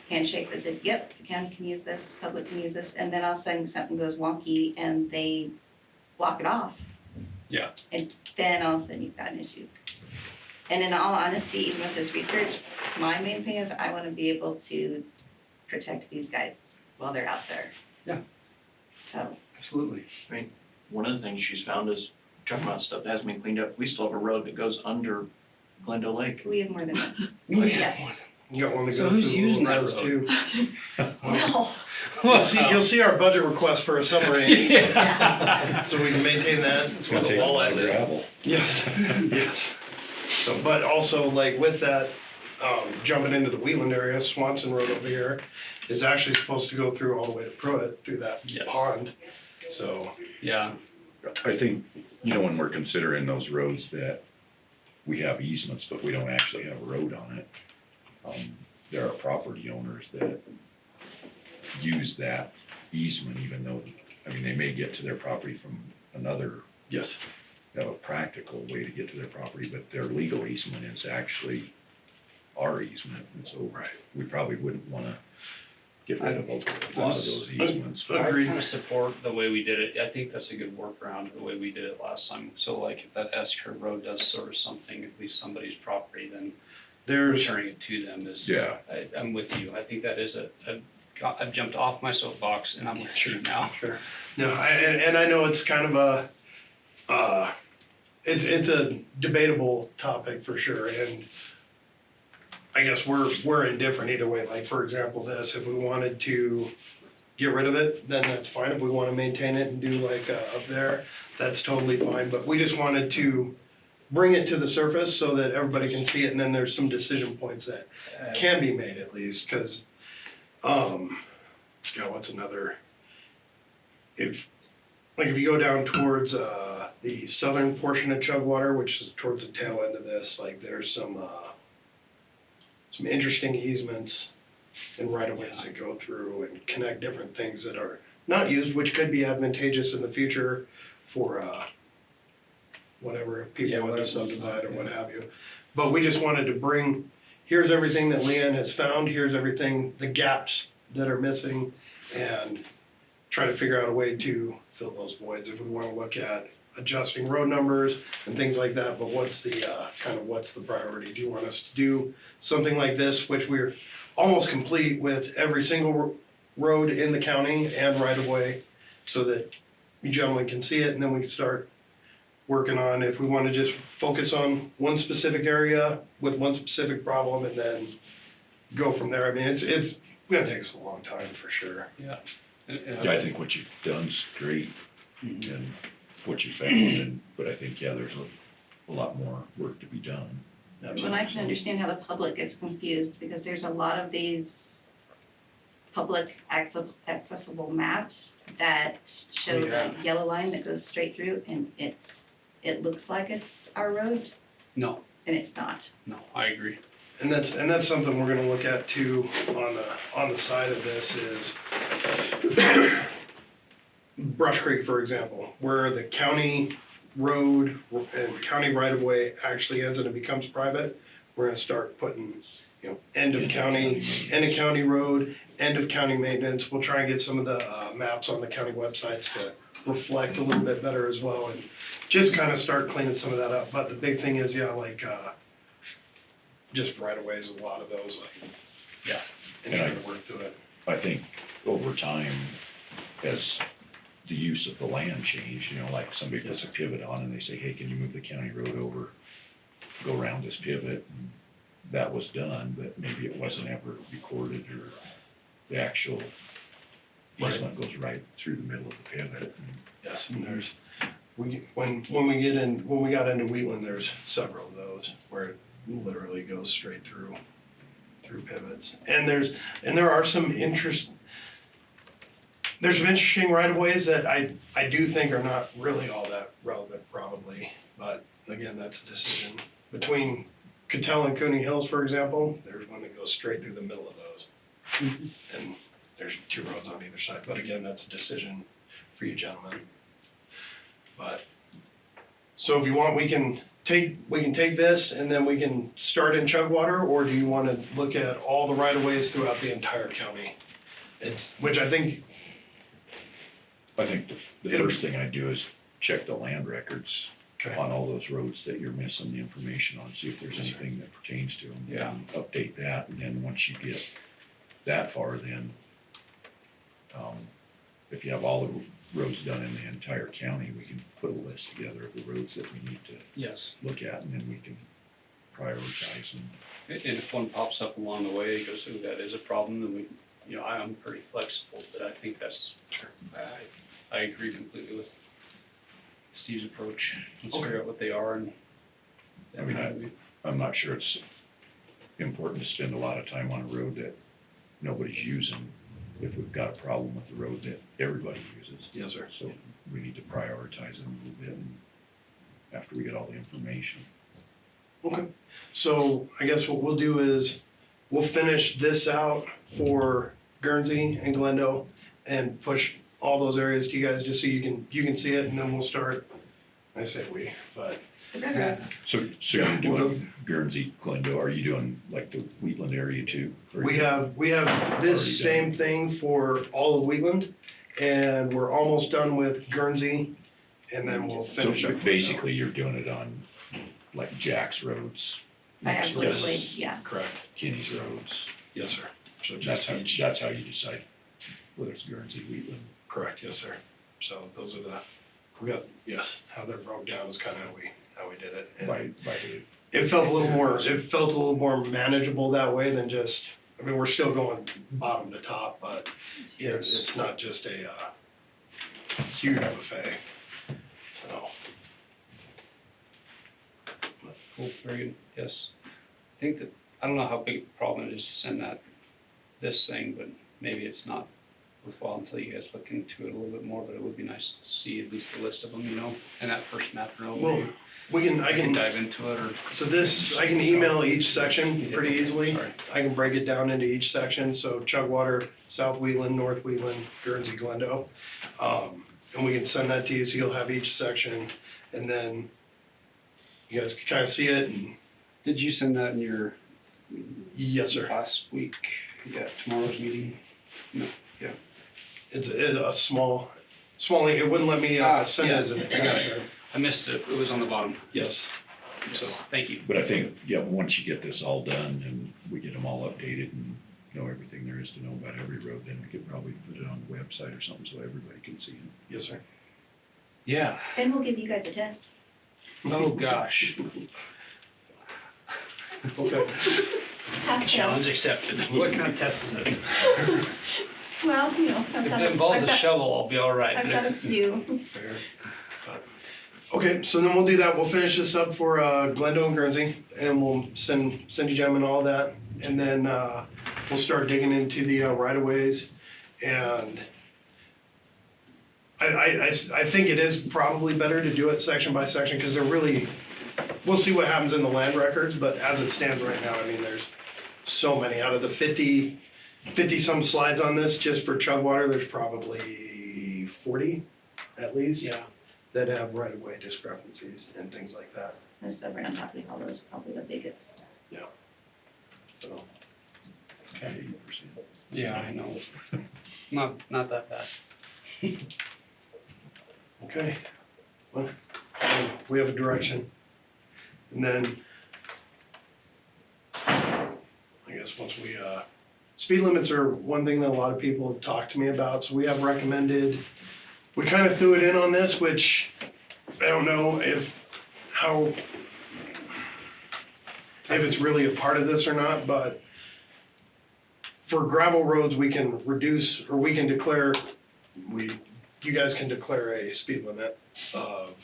handshake that said, yep, the county can use this, public can use this, and then all of a sudden something goes wonky and they block it off. Yeah. And then all of a sudden you've got an issue. And in all honesty, even with this research, my main thing is I want to be able to protect these guys while they're out there. Yeah. So, Absolutely. One of the things she's found is, talking about stuff that hasn't been cleaned up, we still have a road that goes under Glendale Lake. we have more than one. Oh, Yes. You got one that So goes who's through using Little that Res road? too. Well, You'll see our budget request for a submarine, Yeah. so we can maintain that. It's gonna take a lot of gravel. Yes, yes. So, but also like with that, jumping into the Wheeland area, Swanson Road over here is actually supposed to go through all the way to Pruitt through that Yes. pond. So, Yeah. I think, when we're considering those roads that we have easements, but we don't actually have a road on it, there are property owners that use that easement even though, they may get to their property from another, yes, have a practical way to get to their property, but their legal easement is actually our easement, and so we probably wouldn't wanna get rid of a lot of those easements. I Agreed. kind of support the way we did it. I think that's a good workaround, the way we did it last time. So like if that S curve road does sort of something, at least somebody's property, then there's, returning it to them is, Yeah, I'm with you. I think that is I've jumped off my soapbox and I'm with you now. sure. No, and I know it's kind of it's a debatable topic for sure, and I guess we're indifferent either way. Like, for example, this, if we wanted to get rid of it, then that's fine. If we want to maintain it and do like up there, that's totally fine. But we just wanted to bring it to the surface so that everybody can see it, and then there's some decision points that can be made at least, because, what's another? If you go down towards the southern portion of Chugwater, which is towards the tail end of this, like there's some interesting easements and right-of-ways that go through and connect different things that are not used, which could be advantageous in the future for whatever, if people want to whatever. subdivide or what have you. But we just wanted to bring, here's everything that Leanne has found, here's everything, the gaps that are missing, and try to figure out a way to fill those voids if we want to look at adjusting road numbers and things like that. But what's the what's the priority? Do you want us to do something like this, which we're almost complete with every single road in the county and right of way, so that you gentlemen can see it, and then we can start working on if we want to just focus on one specific area with one specific problem and then go from there. I mean, it's gonna take us a long time for sure. yeah, I think what you've done's great, and what you found, but I think, there's a lot more work to be done. when I can understand how the public gets confused, because there's a lot of these public accessible maps that show the yellow line that goes straight through, and it looks like it's our road, No, and it's not. no, I agree. And that's something we're gonna look at too on the side of this is Brush Creek, for example, where the county road and county right-of-way actually ends and it becomes private, we're gonna start putting, end of county road, end of county maintenance. We'll try and get some of the maps on the county websites to reflect a little bit better as well, and just kind of start cleaning some of that up. But the big thing is, just right-of-ways, a lot of those, Yeah. and trying to work through it. I think over time, as the use of the land changed, like somebody puts a pivot on and they say, hey, can you move the county road over, go around this pivot? And that was done, but maybe it wasn't ever recorded, or the actual easement goes right through the middle of the pivot. Yes, and when we got into Wheatland, there's several of those where it literally goes straight through pivots. And there are some interesting right of ways that I do think are not really all that relevant probably, but again, that's a decision. Between Cattell and Cooney Hills, for example, there's one that goes straight through the middle of those. And there's 2 roads on either side, but again, that's a decision for you gentlemen. But, so if you want, we can take this and then we can start in Chugwater, or do you wanna look at all the right of ways throughout the entire county? Which I think, The first thing I do is check the land records okay, on all those roads that you're missing the information on, see if there's anything that pertains to them. Yeah. And update that, and then once you get that far, then, if you have all the roads done in the entire county, we can put a list together of the roads that we need to Yes. look at, and then we can prioritize them. And if one pops up along the way, it goes, ooh, that is a problem, then I'm pretty flexible, but I think that's, I agree completely with Steve's approach. Let's figure out what they are and. I mean, I'm not sure it's important to spend a lot of time on a road that nobody's using if we've got a problem with the road that everybody uses. yes, sir. So we need to prioritize them a little bit and after we get all the information. Okay, so I guess what we'll do is, we'll finish this out for Guernsey and Glendo and push all those areas to you guys just so you can see it, and then we'll start, I say we, but The railroads. So Yeah, you're we'll doing Guernsey, Glendo, are you doing like the Wheatland area too? Or we you- have Already this same thing for all of Wheatland, and we're almost done with Guernsey, and then we'll So finish up. basically you're doing it on like Jack's roads, I have Yes. Woodley, yeah. Correct, Kenny's roads. yes, sir. So That's just how, that's how you decide whether it's Guernsey, Wheatland. correct, yes, sir. So those are how they're broke down is kind of how we did it. And By the, it felt a little more manageable that way than just, I mean, we're still going bottom to top, but it's not just a huge buffet, so. Cool, very good, yes. I think that, I don't know how big a problem it is to send this thing, but maybe it's not worthwhile until you guys look into it a little bit more, but it would be nice to see at least the list of them, and that first map row. Well, I I can can, dive into it, or. so this, I can email each section pretty easily. Sorry. I can break it down into each section, so Chugwater, South Wheatland, North Wheatland, Guernsey, Glendo. And we can send that to you, so you'll have each section, and then you guys can kind of see it, and Did you send that in your yes, sir. last week, tomorrow's meeting? No, It's a small link, it wouldn't let me send it as an, I missed it, it was on the bottom, yes, so. thank you. but I think, once you get this all done and we get them all updated and know everything there is to know about every road, then we could probably put it on the website or something so everybody can see it. Yes, sir. Yeah. Then we'll give you guys a test. Oh, gosh, Okay. Pass fail. challenge accepted. What kind of test is it? Well, If it involves a shovel, I'll be all right. I've got a few. Fair. Okay, so then we'll do that, we'll finish this up for Glendo and Guernsey, and we'll send you gentlemen all that, and then we'll start digging into the right-of-ways, and I think it is probably better to do it section by section, because they're really, we'll see what happens in the land records, but as it stands right now, I mean, there's so many, out of the 50 some slides on this, just for Chugwater, there's probably 40 at least. Yeah. that have right-of-way discrepancies and things like that, And so right on top of the hollow is probably the biggest. so. Okay. Yeah, I know. Not that bad. Okay, well, we have a direction. And then, I guess once we, speed limits are one thing that a lot of people have talked to me about, so we have recommended, we kind of threw it in on this, which I don't know if it's really a part of this or not, but for gravel roads, we can reduce, or we can declare, you guys can declare a speed limit of,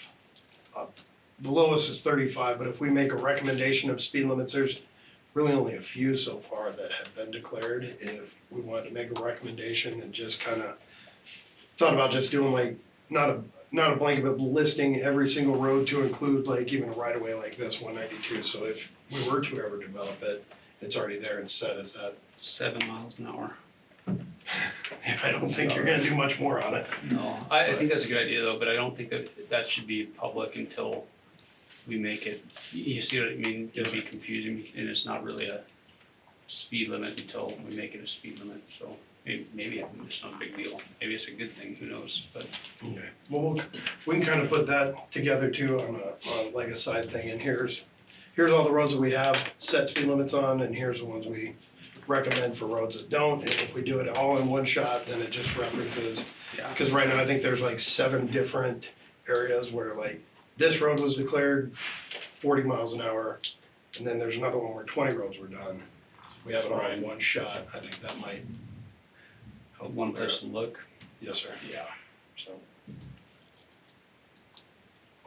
the lowest is 35, but if we make a recommendation of speed limits, there's really only a few so far that have been declared. If we wanted to make a recommendation and just kind of thought about just doing like, not a blanket, but listing every single road to include like even a right of way like this, 192. So if we were to ever develop it, it's already there and set as that. 7 miles an hour. I don't think you're gonna do much more on it. No, I think that's a good idea though, but I don't think that should be public until we make it, you see what I mean? It'll be confusing and it's not really a speed limit until we make it a speed limit, so maybe it's not a big deal. Maybe it's a good thing, who knows, but. Okay. Well, we can kind of put that together too on like a side thing, and here's all the roads that we have set speed limits on, and here's the ones we recommend for roads that don't, and if we do it all in one shot, then it just references. Yeah. Because right now, I think there's like 7 different areas where like, this road was declared 40 miles an hour, and then there's another one where 20 roads were done. We have it all in one shot, I think that might help. One place to look. Yes, sir. Yeah. So.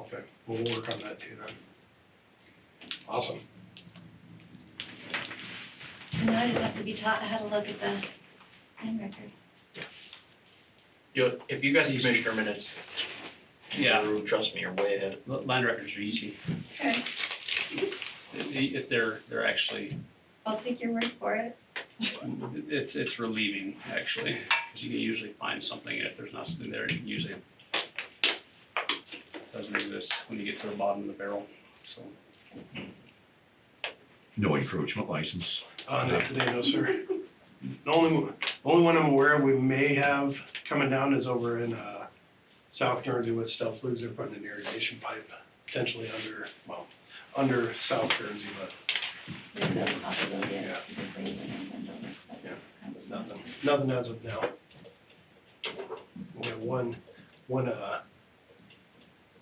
Okay, we'll work on that too then. Awesome. So now I just have to be taught how to look at the land record. If you got the commissioner minutes, Yeah, trust me, you're way ahead. land records are easy. Okay, If they're actually, I'll take your word for it. it's relieving, actually, because you can usually find something, and if there's not something there, it usually doesn't exist when you get to the bottom of the barrel, so. No encroachment license. Not today, no, sir. The only one I'm aware of we may have coming down is over in, South Guernsey with Stuff Flues. They're putting an irrigation pipe potentially under South Guernsey, but There's no possibility of Yeah. it's either greater than Wendover, but Yeah. that's nothing as of now. We have one,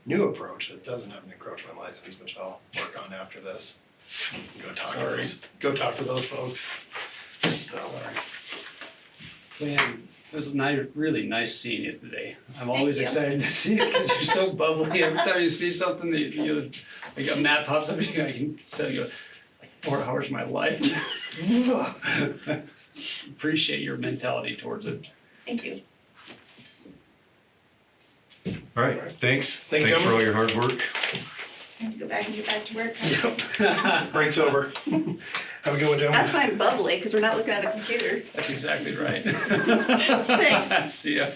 new approach that doesn't have an encroachment license, which I'll work on after this. Go talk to those folks. Man, it was really nice seeing you today. I'm always you. excited to see you because you're so bubbly. Every time you see something that like a map pops up, I can tell you, it's like 4 hours of my life. Appreciate your mentality towards it. Thank you. All right, thanks. Thank you, Thanks for all your hard work. Time to go back and get back to work. Break's over. Have a good one, That's gentlemen. why I'm bubbly, because we're not looking at a computer. That's exactly right. Thanks. See ya.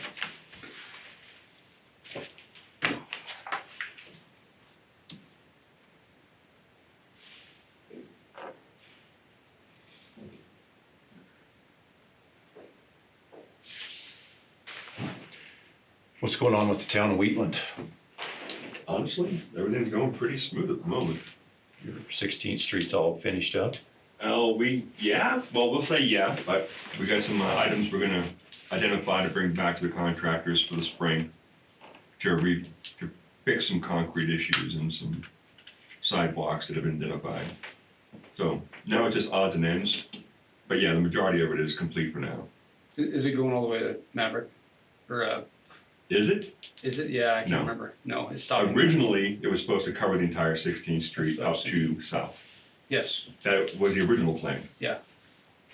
What's going on with the town of Wheatland? Honestly, everything's going pretty smooth at the moment. Your 16th Street's all finished up. Well, we'll say yeah, but we got some items we're gonna identify to bring back to the contractors for the spring to fix some concrete issues and some sidewalks that have been identified. So now it's just odds and ends, but yeah, the majority of it is complete for now. Is it going all the way to Maverick? Or, Is it? is it? Yeah, I can't No. remember. No, it's stopping. Originally, it was supposed to cover the entire 16th Street That's what I up was to south. Yes, That was the original plan. Yeah.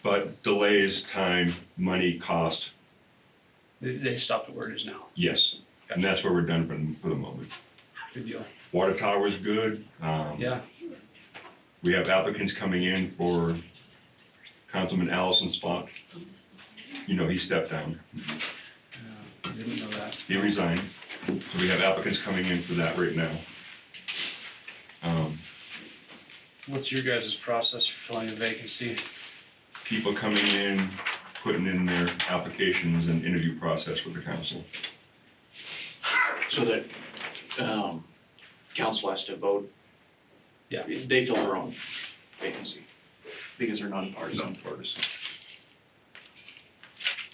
But delays, time, money, cost, they stopped it where it is now. yes. And that's where we're done for the moment. Good deal. Water tower's good. Yeah, We have applicants coming in for Councilman Allison's spot. You know, he stepped down. I didn't know that. He resigned. So we have applicants coming in for that right now. What's your guys' process for filling a vacancy? People coming in, putting in their applications and interview process with the council. So that, council has to vote. Yeah. They fill their own vacancy, because they're nonpartisan. Nonpartisan.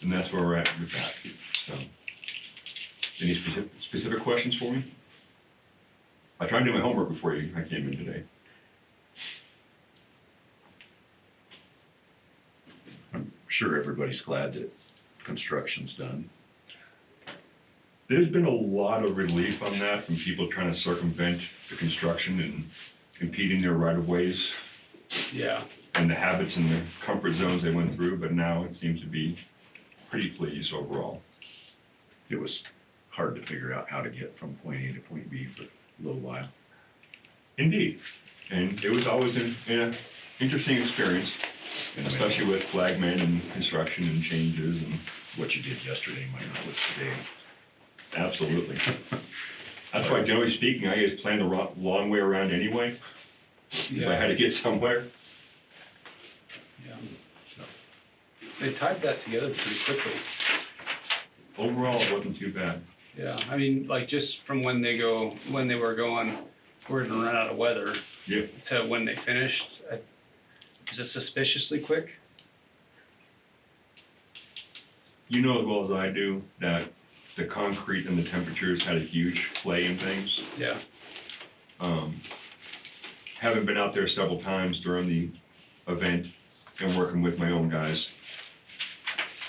And that's where we're at with that, so. Any specific questions for me? I tried to do my homework before I came in today. I'm sure everybody's glad that construction's done. There's been a lot of relief on that from people trying to circumvent the construction and impeding their right-of-ways Yeah. and the habits and the comfort zones they went through, but now it seems to be pretty pleased overall. It was hard to figure out how to get from point A to point B for a little while. Indeed, and it was always an interesting experience, especially with flagmen and construction and changes and What you did yesterday might not work today. absolutely. That's why generally speaking, I just plan the long way around anyway, if I had to get somewhere. Yeah. They tied that together pretty quickly. Overall, it wasn't too bad. Yeah, I mean, like just from when they were going, we're gonna run out of weather. Yeah. To when they finished, is it suspiciously quick? You know as well as I do that the concrete and the temperatures had a huge play in things. Yeah. Having been out there several times during the event and working with my own guys,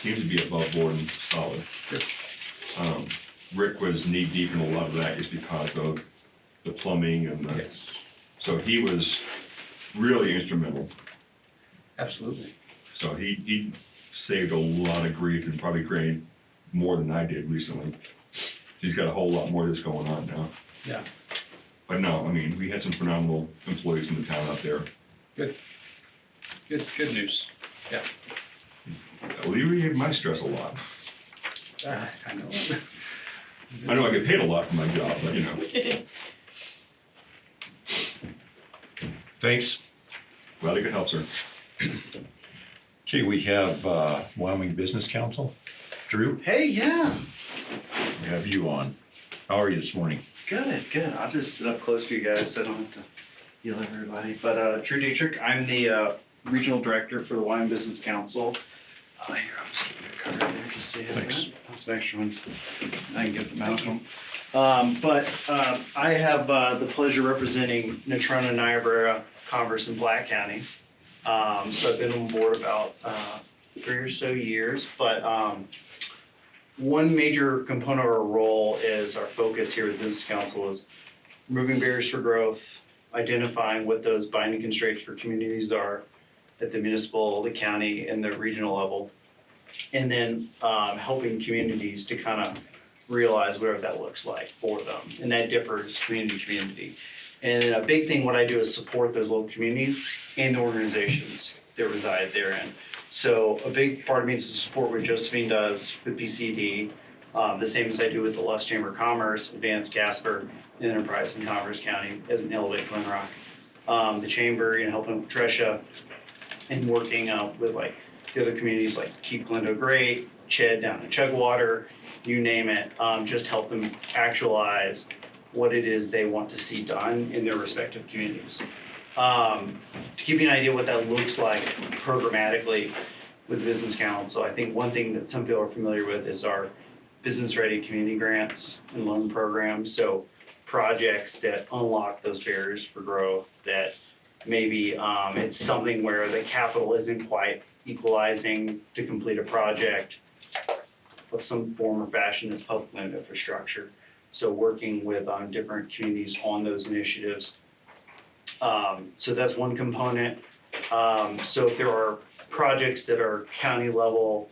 seems to be above board and solid. Good. Rick was knee deep in a lot of that just because of the plumbing and the, Yes. so he was really instrumental. Absolutely. So he saved a lot of grief and probably gained more than I did recently. He's got a whole lot more that's going on now. Yeah. But no, I mean, we had some phenomenal employees in the town out there. Good news. Yeah. Alleviated my stress a lot. I know. I know I get paid a lot for my job, but you know, Thanks. glad I could help, sir. Okay, we have Wyoming Business Council. Drew, Hey, yeah, we have you on. How are you this morning? good. I'll just sit up close to you guys so I don't have to yell at everybody. But Drew Dietrich, I'm the regional director for the Wyoming Business Council. Here, I'll just give you a card there just so you have Thanks. that. I'll some extra ones. I can get them out. But I have the pleasure representing Natrona, Niobrara, Converse, and Platte counties. So I've been on board about 3 or so years, but one major component of our role is our focus here at Business Council is removing barriers for growth, identifying what those binding constraints for communities are at the municipal, the county, and the regional level, and then helping communities to kind of realize whatever that looks like for them, and that differs community to community. And a big thing, what I do is support those local communities and the organizations that reside therein. So a big part of me is to support what Josephine does with PCD, the same as I do with the Lusk Chamber of Commerce, Advanced Casper, and Enterprise in Converse County as an Elevate Glen Rock. The chamber, helping Tresha and working with like the other communities like Keep Glendo Great, Ched down in Chugwater, you name it, just help them actualize what it is they want to see done in their respective communities. To give you an idea what that looks like programmatically with Business Council, I think one thing that some people are familiar with is our Business Ready Community Grants and Loan Programs. So projects that unlock those barriers for growth, that maybe it's something where the capital isn't quite equalizing to complete a project of some form or fashion that's public infrastructure. So working with different communities on those initiatives. So that's one component. So if there are projects that are county level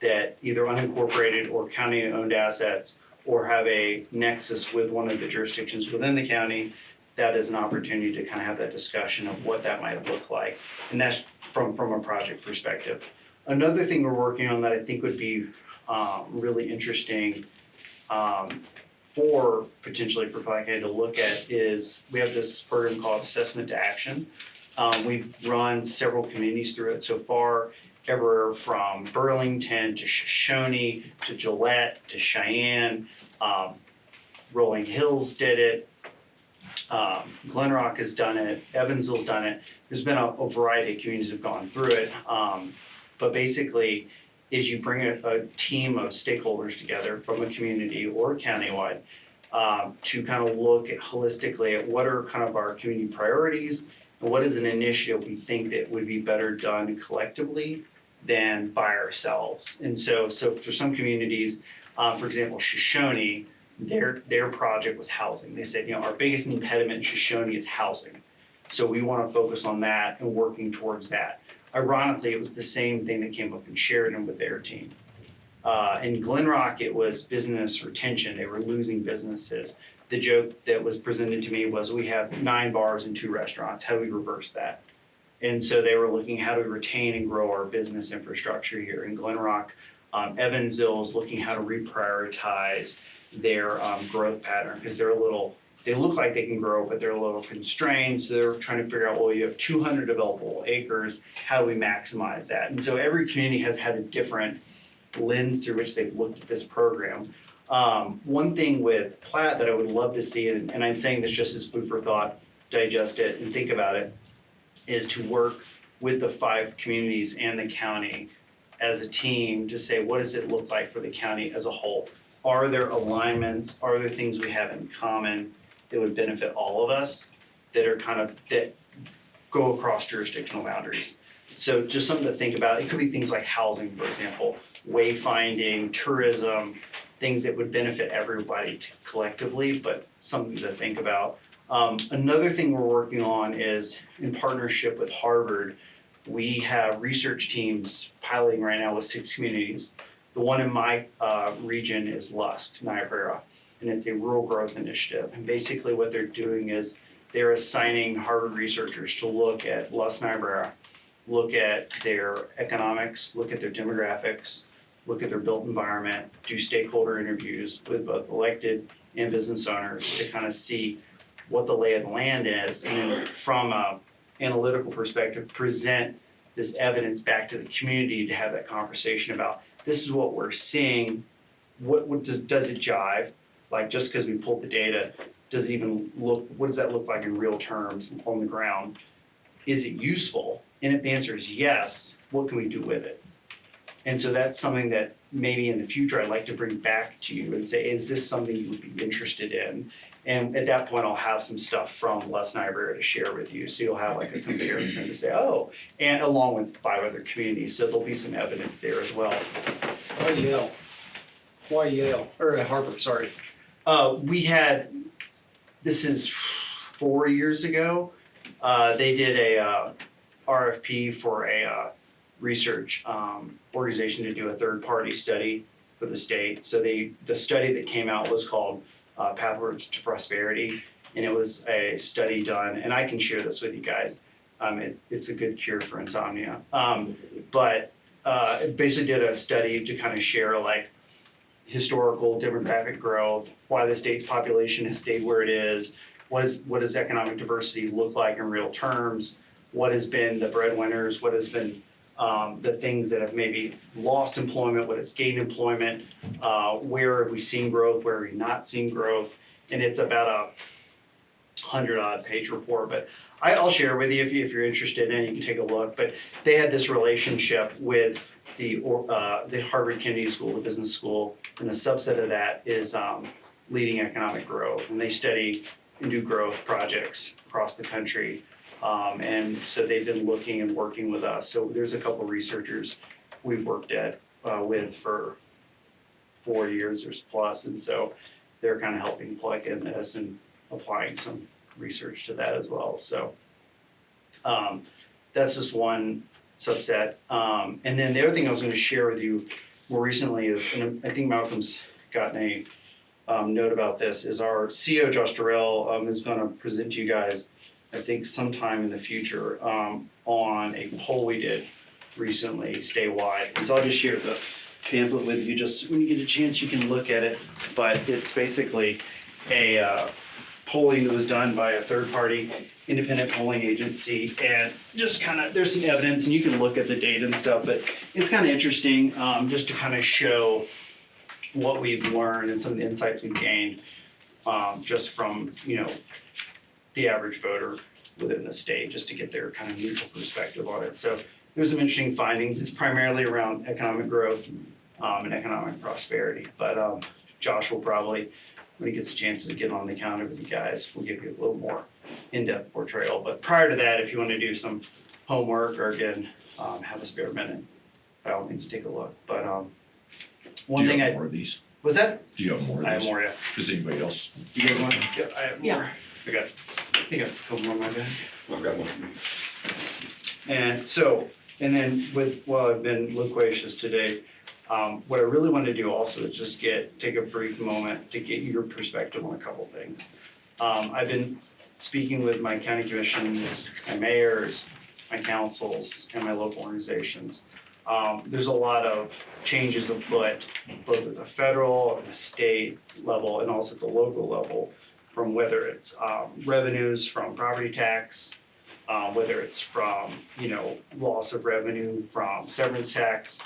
that either unincorporated or county owned assets or have a nexus with one of the jurisdictions within the county, that is an opportunity to kind of have that discussion of what that might look like. And that's from a project perspective. Another thing we're working on that I think would be really interesting for potentially for Platte County to look at is, we have this program called Assessment to Action. We've run several communities through it so far, everywhere from Burlington to Shoshone to Gillette to Cheyenne. Rolling Hills did it. Glen Rock has done it. Evansville's done it. There's been a variety of communities have gone through it. But basically, is you bring a team of stakeholders together from a community or countywide to kind of look at holistically at what are kind of our community priorities and what is an initiative we think that would be better done collectively than by ourselves. And so for some communities, for example, Shoshone, their project was housing. They said, our biggest impediment in Shoshone is housing. So we want to focus on that and working towards that. Ironically, it was the same thing that came up in Sheridan with their team. In Glen Rock, it was business retention. They were losing businesses. The joke that was presented to me was, we have 9 bars and 2 restaurants. How do we reverse that? And so they were looking how to retain and grow our business infrastructure here in Glen Rock. Evansville is looking how to reprioritize their growth pattern, because they look like they can grow, but they're a little constrained. So they're trying to figure out, well, you have 200 developable acres. How do we maximize that? And so every community has had a different lens through which they've looked at this program. One thing with Platte that I would love to see, and I'm saying this just as food for thought, digest it and think about it, is to work with the 5 communities and the county as a team to say, what does it look like for the county as a whole? Are there alignments? Are there things we have in common that would benefit all of us that are that go across jurisdictional boundaries? So just something to think about. It could be things like housing, for example, wayfinding, tourism, things that would benefit everybody collectively, but something to think about. Another thing we're working on is, in partnership with Harvard, we have research teams piloting right now with 6 communities. The one in my region is Lust, Niobrara, and it's a rural growth initiative. And basically what they're doing is they're assigning Harvard researchers to look at Lust, Niobrara, look at their economics, look at their demographics, look at their built environment, do stakeholder interviews with both elected and business owners to kind of see what the lay of the land is, and then from an analytical perspective, present this evidence back to the community to have that conversation about, this is what we're seeing, what does it jive? Like, just because we pulled the data, does it even look, what does that look like in real terms on the ground? Is it useful? And if the answer is yes, what can we do with it? And so that's something that maybe in the future I'd like to bring back to you and say, is this something you would be interested in? And at that point, I'll have some stuff from Les Niobrara to share with you. So you'll have like a comparison to say, oh, and along with 5 other communities. So there'll be some evidence there as well. Why Yale? Why Yale? Or Harvard, sorry. We had, this is 4 years ago, they did a RFP for a research organization to do a third-party study for the state. So the study that came out was called Pathways to Prosperity, and it was a study done, and I can share this with you guys. It's a good cure for insomnia. But it basically did a study to kind of share like historical demographic growth, why the state's population has stayed where it is, what does economic diversity look like in real terms, what has been the breadwinners, what has been the things that have maybe lost employment, what has gained employment, where have we seen growth, where have we not seen growth, and it's about a 100-odd page report, but I'll share with you if you're interested in it, you can take a look. But they had this relationship with the Harvard Kennedy School, the business school, and a subset of that is leading economic growth, and they study and do growth projects across the country. And so they've been looking and working with us. So there's a couple of researchers we've worked with for 4 years or plus, and so they're kind of helping plug in this and applying some research to that as well. So that's just one subset. And then the other thing I was going to share with you more recently is, and I think Malcolm's gotten a note about this, is our CEO, Josh Durrell, is going to present to you guys, I think sometime in the future, on a poll we did recently statewide. And so I'll just share pamphlet with you, just when you get a chance, you can look at it. But it's basically a polling that was done by a third-party independent polling agency, and just kind of, there's some evidence, and you can look at the data and stuff, but it's kind of interesting, just to kind of show what we've learned and some of the insights we've gained, just from, the average voter within the state, just to get their kind of neutral perspective on it. So there's some interesting findings. It's primarily around economic growth, and economic prosperity, but, Josh will probably, when he gets a chance to get on the calendar with you guys, we'll give you a little more in-depth portrayal. But prior to that, if you want to do some homework or again, have a spare minute, by all means, take a look. But one thing Do you have more of these? was that, Do you have more of these? I have more, yeah. Does anybody else? You guys want? Yeah, I have more. Yeah. I think I have a couple more in my bag. I've got one. And so, and then while I've been loquacious today, what I really want to do also is just take a brief moment to get your perspective on a couple things. I've been speaking with my county commissions, my mayors, my councils, and my local organizations. There's a lot of changes afoot, both at the federal and the state level, and also at the local level, from whether it's revenues from property tax, whether it's from, loss of revenue from severance tax,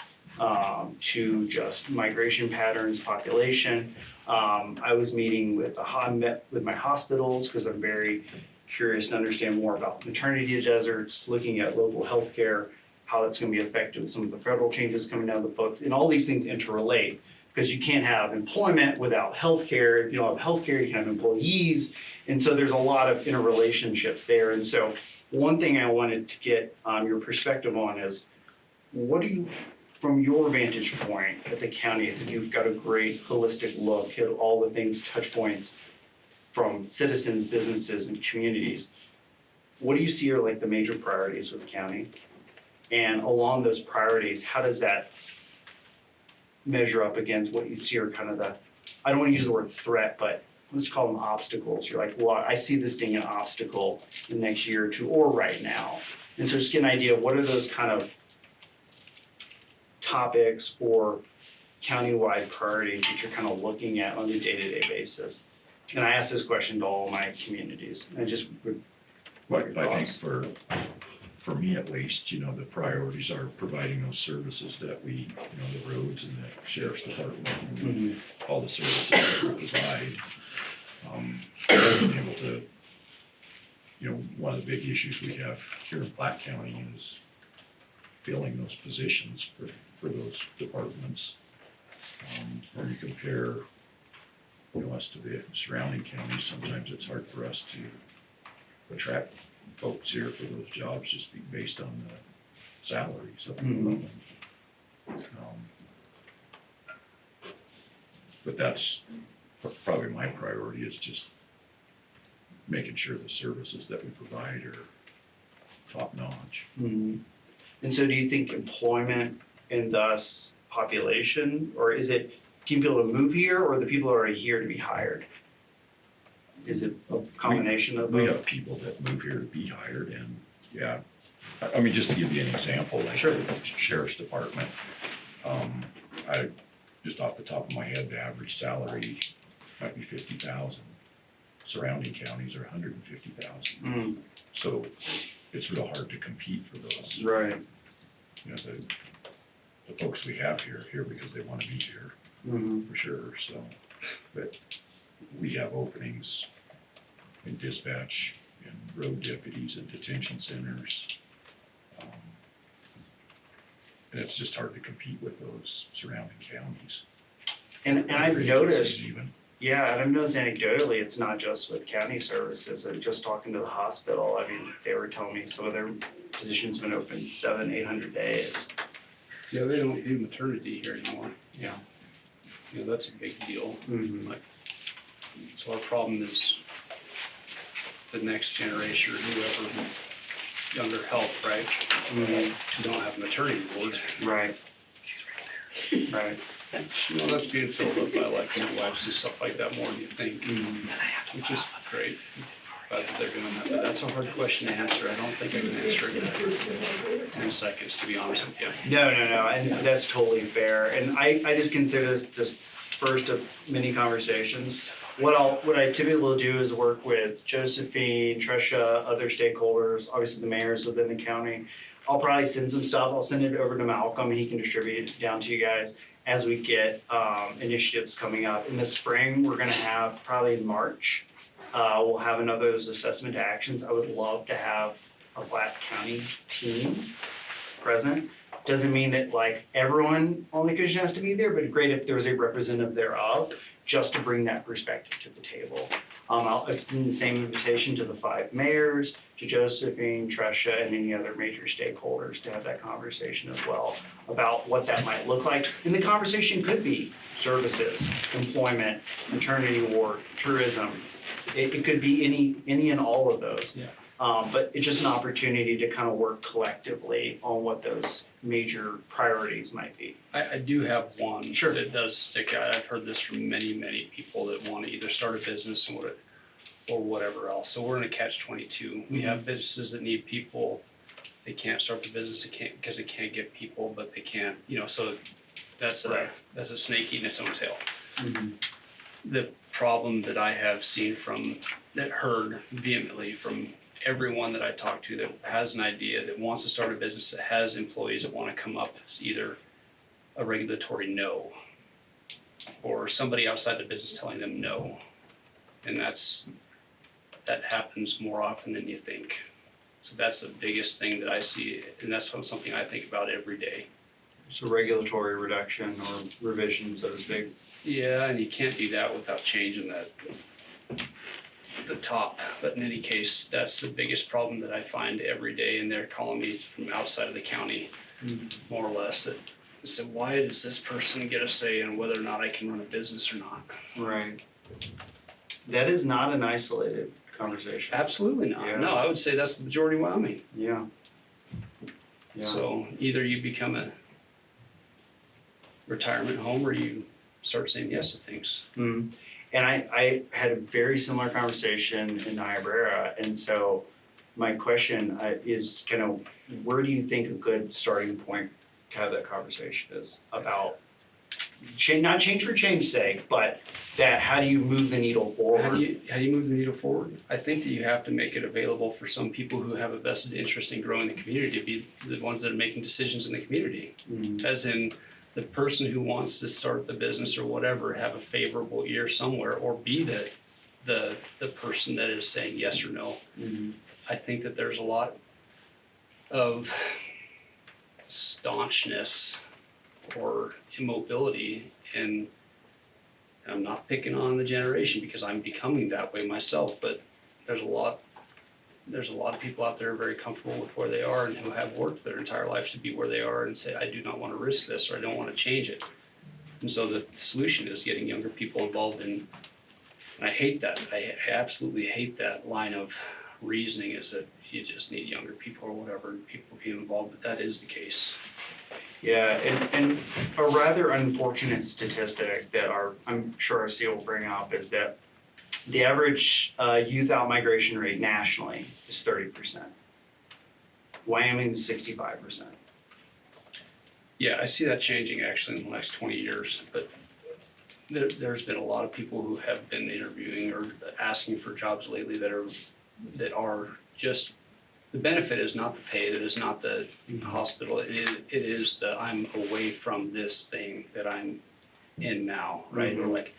to just migration patterns, population. I was meeting with met with my hospitals because I'm very curious to understand more about maternity deserts, looking at local healthcare, how that's going to be affected with some of the federal changes coming down the books, and all these things interrelate because you can't have employment without healthcare. If you don't have healthcare, you can have employees, and so there's a lot of interrelationships there. And so one thing I wanted to get your perspective on is, what do you, from your vantage point at the county, that you've got a great holistic look at all the things, touch points from citizens, businesses, and communities. What do you see are like the major priorities with the county? And along those priorities, how does that measure up against what you see are kind of the, I don't want to use the word threat, but let's call them obstacles. You're like, well, I see this being an obstacle in the next year or two or right now. And so just get an idea, what are those kind of topics or countywide priorities that you're kind of looking at on a day-to-day basis? And I ask this question to all my communities, and just would. But I think for me at least, the priorities are providing those services that we, the roads and the sheriff's department, and all the services that we provide. Being able to, one of the big issues we have here in Platte County is filling those positions for those departments. When you compare, us to the surrounding counties, sometimes it's hard for us to attract folks here for those jobs just based on the salaries of them. But that's probably my priority, is just making sure the services that we provide are top notch. And so do you think employment and thus population, or is it, can people to move here, or the people are here to be hired? Is it a combination of We both? have people that move here to be hired, and I mean, just to give you an example, like Sure. the sheriff's department, I, just off the top of my head, the average salary might be 50,000. Surrounding counties are 150,000. So it's real hard to compete for those. Right. The folks we have here because they want to be here, for sure, so. But we have openings in dispatch and road deputies and detention centers. And it's just hard to compete with those surrounding counties. And I've Agencies noticed, even. yeah, and I've noticed anecdotally, it's not just with county services, and just talking to the hospital, I mean, they were telling me some of their positions been open 700-800 days. Yeah, they don't do maternity here anymore. Yeah. That's a big deal. Mm-hmm. So our problem is the next generation or whoever, younger help, right? Who don't have maternity boards. Right. Right. Well, that's being filled up by like midwives and stuff like that more than you think, which is great. glad that they're doing that, but that's a hard question to answer. I don't think I can answer it in seconds, to be honest with you. No, and that's totally fair. And I just consider this just first of many conversations. What I typically will do is work with Josephine, Trisha, other stakeholders, obviously the mayors within the county. I'll probably send some stuff. I'll send it over to Malcolm and he can distribute it down to you guys as we get initiatives coming up. In the spring, we're gonna have, probably in March, we'll have another of those assessment actions. I would love to have a Platte County team present. Doesn't mean that like everyone on the commission has to be there, but great if there's a representative thereof, just to bring that perspective to the table. I'll extend the same invitation to the 5 mayors, to Josephine, Trisha, and any other major stakeholders to have that conversation as well about what that might look like. And the conversation could be services, employment, maternity ward, tourism. It could be any and all of those. Yeah. But it's just an opportunity to kind of work collectively on what those major priorities might be. I do have one Sure. that does stick out. I've heard this from many, many people that want to either start a business or whatever else. So we're in a catch-22. We have businesses that need people. They can't start the business, because they can't get people, but they can't, so that's a snake eating its own tail. The problem that I have seen heard vehemently from everyone that I talk to that has an idea, that wants to start a business, that has employees that want to come up, is either a regulatory no, or somebody outside the business telling them no. And that happens more often than you think. So that's the biggest thing that I see, and that's something I think about every day. So regulatory reduction or revision, so to speak. Yeah, and you can't do that without changing the top. But in any case, that's the biggest problem that I find every day, and they're calling me from outside of the county, more or less, that said, why does this person get a say in whether or not I can run a business or not? Right. That is not an isolated conversation. Absolutely not. Yeah. No, I would say that's the majority of Wyoming. Yeah. Yeah. So either you become a retirement home or you start saying yes to things. And I had a very similar conversation in Niobrara, and so my question is kind of, where do you think a good starting point to have that conversation is about not change for change's sake, but that how do you move the needle forward? How do you move the needle forward? I think that you have to make it available for some people who have a vested interest in growing the community to be the ones that are making decisions in the community. As in, the person who wants to start the business or whatever have a favorable ear somewhere, or be the person that is saying yes or no. I think that there's a lot of staunchness or immobility, and I'm not picking on the generation because I'm becoming that way myself, but there's a lot of people out there very comfortable with where they are and who have worked their entire lives to be where they are and say, I do not want to risk this, or I don't want to change it. And so the solution is getting younger people involved in, and I hate that. I absolutely hate that line of reasoning, is that you just need younger people or whatever, and people being involved, but that is the case. Yeah, and a rather unfortunate statistic that I'm sure our CEO will bring up is that the average youth out-migration rate nationally is 30%. Wyoming is 65%. Yeah, I see that changing actually in the next 20 years, but there's been a lot of people who have been interviewing or asking for jobs lately that are just, the benefit is not the pay, that is not the hospital, it is the I'm away from this thing that I'm in now, right? Or like,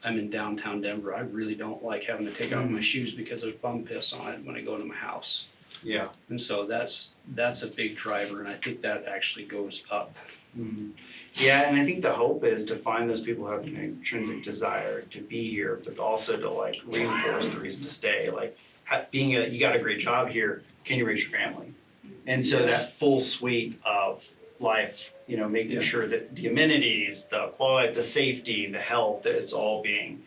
I'm in downtown Denver, I really don't like having to take off my shoes because there's bum piss on it when I go to my house. Yeah. And so that's a big driver, and I think that actually goes up. Yeah, and I think the hope is to find those people who have an intrinsic desire to be here, but also to like reinforce the reason to stay. Like you got a great job here, can you raise your family? And so that full suite of life, making sure that the amenities, the quality, the safety, the health, that it's all being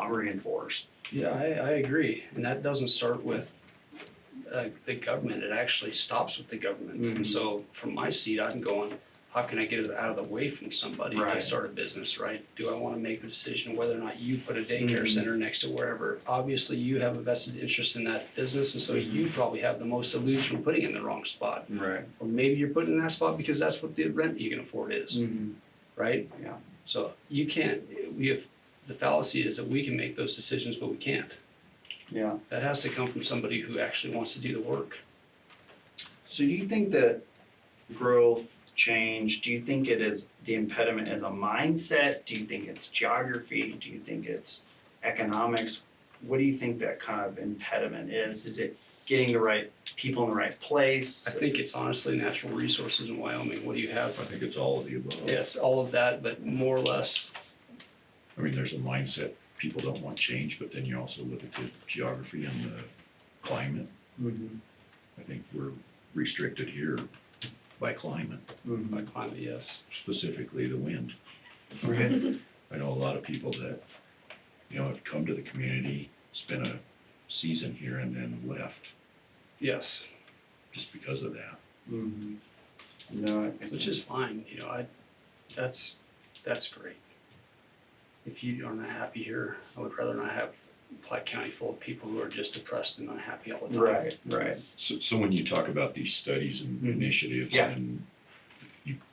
reinforced. Yeah, I agree, and that doesn't start with the government, it actually stops with the government. And so from my seat, I'm going, how can I get it out of the way from somebody to Right. start a business, right? Do I wanna make the decision whether or not you put a daycare Mhm. center next to wherever? Obviously, you have a vested interest in that business, and so you probably have the most to lose from putting it in the wrong spot. Right. Or maybe you're putting it in that spot because that's what the rent you can afford is, Mm-hmm. right? Yeah. So you can't, the fallacy is that we can make those decisions, but we can't. Yeah. That has to come from somebody who actually wants to do the work. So do you think that growth, change, do you think it is the impediment as a mindset? Do you think it's geography? Do you think it's economics? What do you think that kind of impediment is? Is it getting the right people in the right place? I think it's honestly natural resources in Wyoming. What do you have? I think it's all of the above. Yes, all of that, but more or less, I mean, there's a mindset, people don't want change, but then you also look at the geography and the climate. Mhm. I think we're restricted here by climate, Mhm. by climate, yes. specifically the wind. Right. I know a lot of people that, have come to the community, spent a season here and then left Yes, just because of that. Mhm. No, I think. which is fine, that's great. If you are not happy here, I would rather not have Platte County full of people who are just depressed and unhappy all the time. Right. So when you talk about these studies and Mhm. initiatives Yeah. and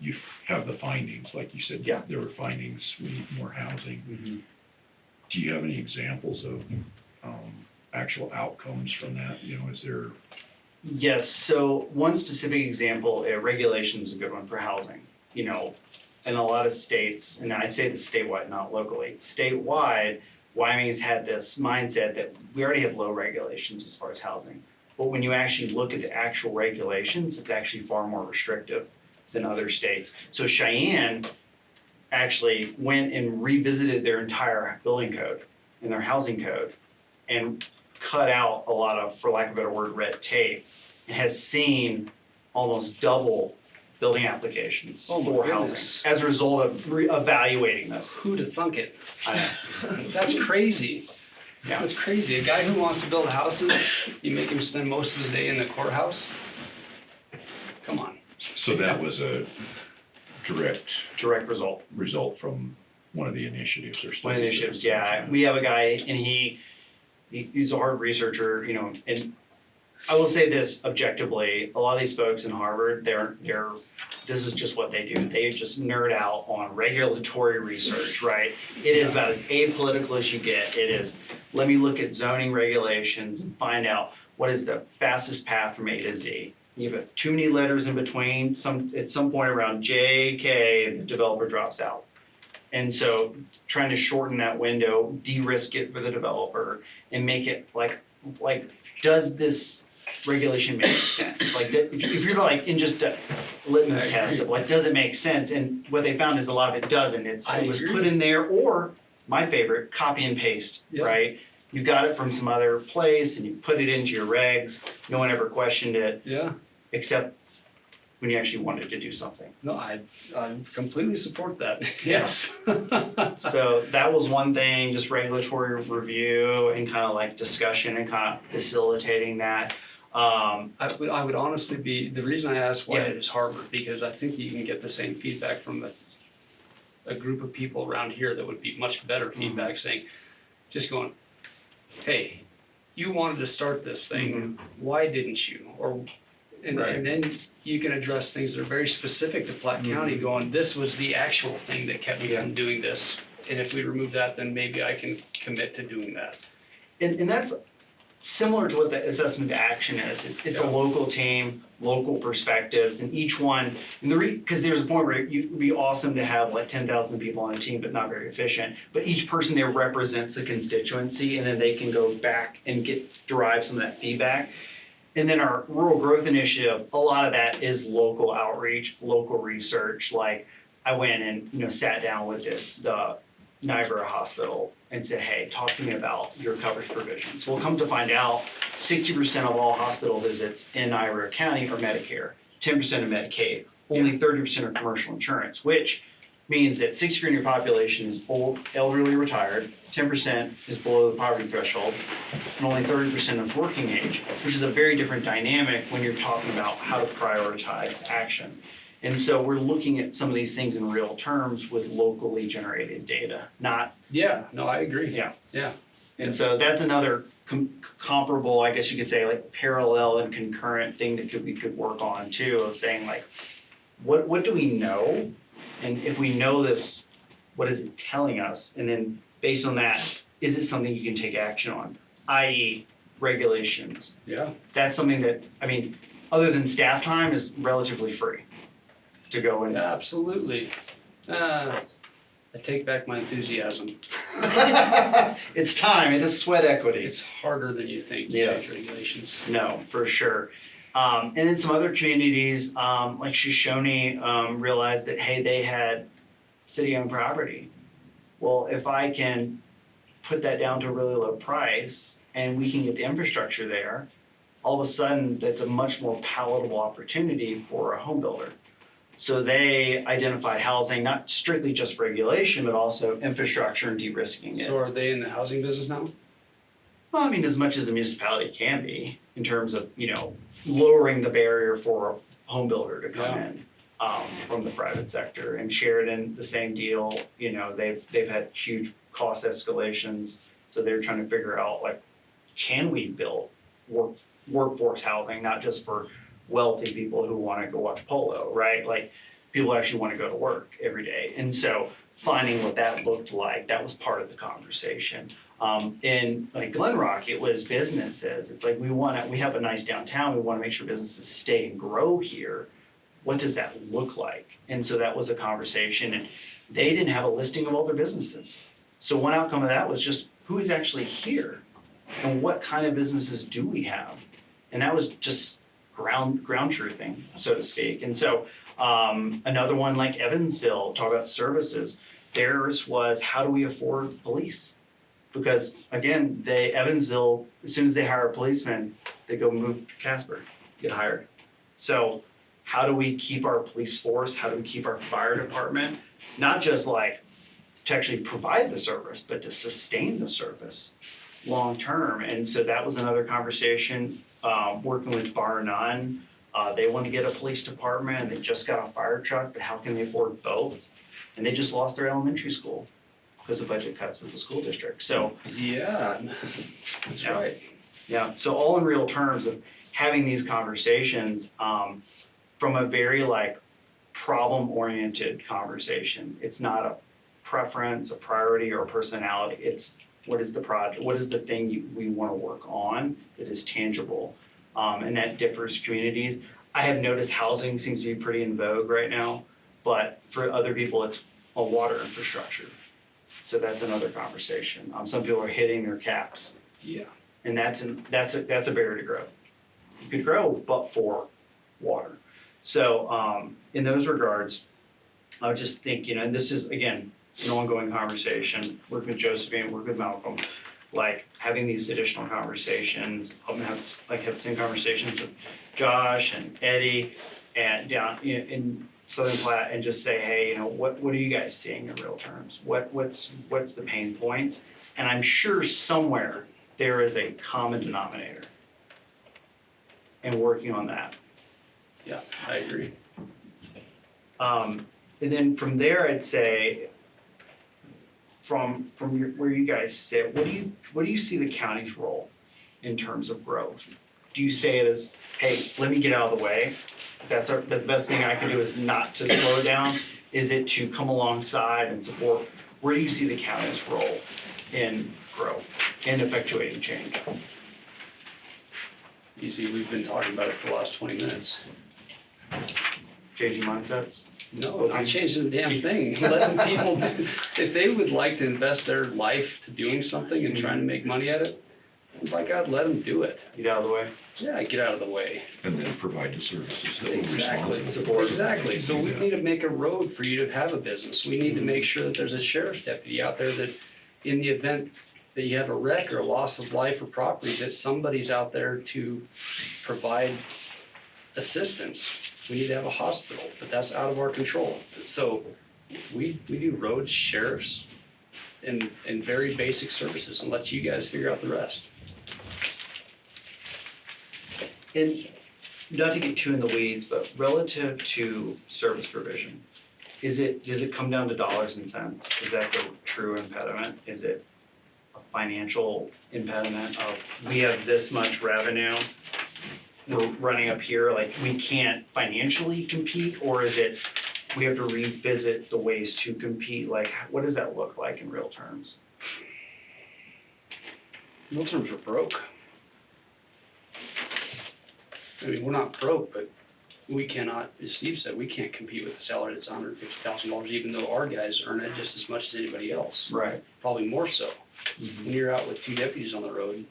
you have the findings, like you said, Yeah. there were findings, we need more housing. Mhm. Do you have any examples of actual outcomes from that? Is there, Yes, so one specific example, regulation is a good one for housing. In a lot of states, and I'd say this statewide, not locally, statewide, Wyoming has had this mindset that we already have low regulations as far as housing. But when you actually look at the actual regulations, it's actually far more restrictive than other states. So Cheyenne actually went and revisited their entire building code and their housing code and cut out a lot of, for lack of a better word, red tape, and has seen almost double building applications Oh my for goodness. housing as a result of evaluating this. Who'd have thunk it? I know. That's crazy. Yeah. That's crazy. A guy who wants to build houses, you make him spend most of his day in the courthouse? Come on. so that was a direct Direct result. result from one of the initiatives or studies? One initiatives, yeah. We have a guy and he's a hard researcher, and I will say this objectively, a lot of these folks in Harvard, this is just what they do. They just nerd out on regulatory research, right? It is about as apolitical as you get. It is, let me look at zoning regulations and find out what is the fastest path from A to Z. You have too many letters in between, at some point around J, K, the developer drops out. And so trying to shorten that window, de-risk it for the developer and make it like, does this regulation make sense? Like, if you're like in just a litmus test of like, does it make sense? And what they found is a lot of it doesn't. It was agree. put in there, or my favorite, copy and paste, Yeah. right? You got it from some other place and you put it into your regs. No one ever questioned it, Yeah. except when you actually wanted to do something. No, I completely support that. Yes. So that was one thing, just regulatory review and kind of like discussion and kind of facilitating that. I would honestly the reason I asked why Yeah. it is Harvard, because I think you can get the same feedback from a group of people around here that would be much better feedback saying, just going, hey, you wanted to start this thing, why didn't you? And then you can address things that are very specific to Platte County, going, this was the actual thing that kept me from doing this. And if we remove that, then maybe I can commit to doing that. And that's similar to what the assessment to action is. It's a local team, local perspectives, and each one, and because there's a point where it would be awesome to have like 10,000 people on a team, but not very efficient. But each person there represents a constituency, and then they can go back and derive some of that feedback. And then our rural growth initiative, a lot of that is local outreach, local research. Like I went and sat down with the Niobrara Hospital and said, hey, talk to me about your coverage provisions. Well, come to find out, 60% of all hospital visits in Niobrara County are Medicare, 10% are Medicaid, only 30% are commercial insurance, which means that 60% of your population is old, elderly, retired, 10% is below the poverty threshold, and only 30% is working age, which is a very different dynamic when you're talking about how to prioritize action. And so we're looking at some of these things in real terms with locally generated data, not, Yeah, no, I agree. Yeah. Yeah, and so that's another comparable, I guess you could say, like parallel and concurrent thing that we could work on too, of saying like, what do we know? And if we know this, what is it telling us? And then based on that, is it something you can take action on? I.e. regulations. yeah. That's something that, I mean, other than staff time, is relatively free to go and. Absolutely. I take back my enthusiasm. It's time, it is sweat equity. It's harder than you think to Yes. change regulations. No, for sure. And then some other communities, like Shoshone, realized that, hey, they had city-owned property. Well, if I can put that down to a really low price and we can get the infrastructure there, all of a sudden, that's a much more palatable opportunity for a home builder. So they identified housing, not strictly just regulation, but also infrastructure and de-risking it. So are they in the housing business now? Well, I mean, as much as a municipality can be, in terms of, lowering the barrier for a home builder to come Yeah. in from the private sector. And Sheridan, the same deal, they've had huge cost escalations, so they're trying to figure out, like, can we build workforce housing, not just for wealthy people who want to go watch polo, right? Like, people actually want to go to work every day. And so finding what that looked like, that was part of the conversation. In like Glen Rock, it was businesses. It's like, we have a nice downtown, we want to make sure businesses stay and grow here. What does that look like? And so that was a conversation, and they didn't have a listing of all their businesses. So one outcome of that was just, who is actually here? And what kind of businesses do we have? And that was just ground truthing, so to speak. And so another one like Evansville, talk about services. Theirs was, how do we afford police? Because again, Evansville, as soon as they hire a policeman, they go move to Casper, get hired. So how do we keep our police force? How do we keep our fire department? Not just like to actually provide the service, but to sustain the service long term. And so that was another conversation, working with Bar None. They want to get a police department and they just got a fire truck, but how can they afford both? And they just lost their elementary school because of budget cuts with the school district. So Yeah, that's Yeah. right. yeah, so all in real terms of having these conversations from a very like problem-oriented conversation. It's not a preference, a priority, or a personality. It's what is the project, what is the thing we want to work on that is tangible, and that differs communities. I have noticed housing seems to be pretty in vogue right now, but for other people, it's a water infrastructure. So that's another conversation. Some people are hitting their caps. Yeah. And that's a barrier to growth. You could grow, but for water. So in those regards, I would just think, and this is, again, an ongoing conversation, working with Josephine, working with Malcolm, like having these additional conversations. I'm gonna have the same conversations with Josh and Eddie and down in Southern Platte, and just say, hey, what are you guys seeing in real terms? What's the pain points? And I'm sure somewhere there is a common denominator, and working on that. Yeah, I agree. And then from there, I'd say, from where you guys sit, what do you see the county's role in terms of growth? Do you say it as, hey, let me get out of the way? The best thing I can do is not to slow down. Is it to come alongside and support? Where do you see the county's role in growth and effectuating change? You see, we've been talking about it for the last 20 minutes. Changing mindsets? No, not changing the damn thing. Letting people, if they would like to invest their life to doing something and trying to make money at it, by God, let them do it. Get out of the way? Yeah, get out of the way. And then provide the services that we're Exactly. responsible for. Exactly. So we need to make a road for you to have a business. We need to make sure that there's a sheriff's deputy out there that, in the event that you have a wreck or a loss of life or property, that somebody's out there to provide assistance. We need to have a hospital, but that's out of our control. So we do roads, sheriffs, and very basic services, and let you guys figure out the rest. And not to get too in the weeds, but relative to service provision, does it come down to dollars and cents? Is that the true impediment? Is it a financial impediment of, we have this much revenue, we're running up here, like, we can't financially compete? Or is it, we have to revisit the ways to compete? Like, what does that look like in real terms? Real terms, we're broke. I mean, we're not broke, but we cannot, as Steve said, we can't compete with a salary that's $150,000, even though our guys earn it just as much as anybody else, Right. probably more so. When you're out with 2 deputies on the road,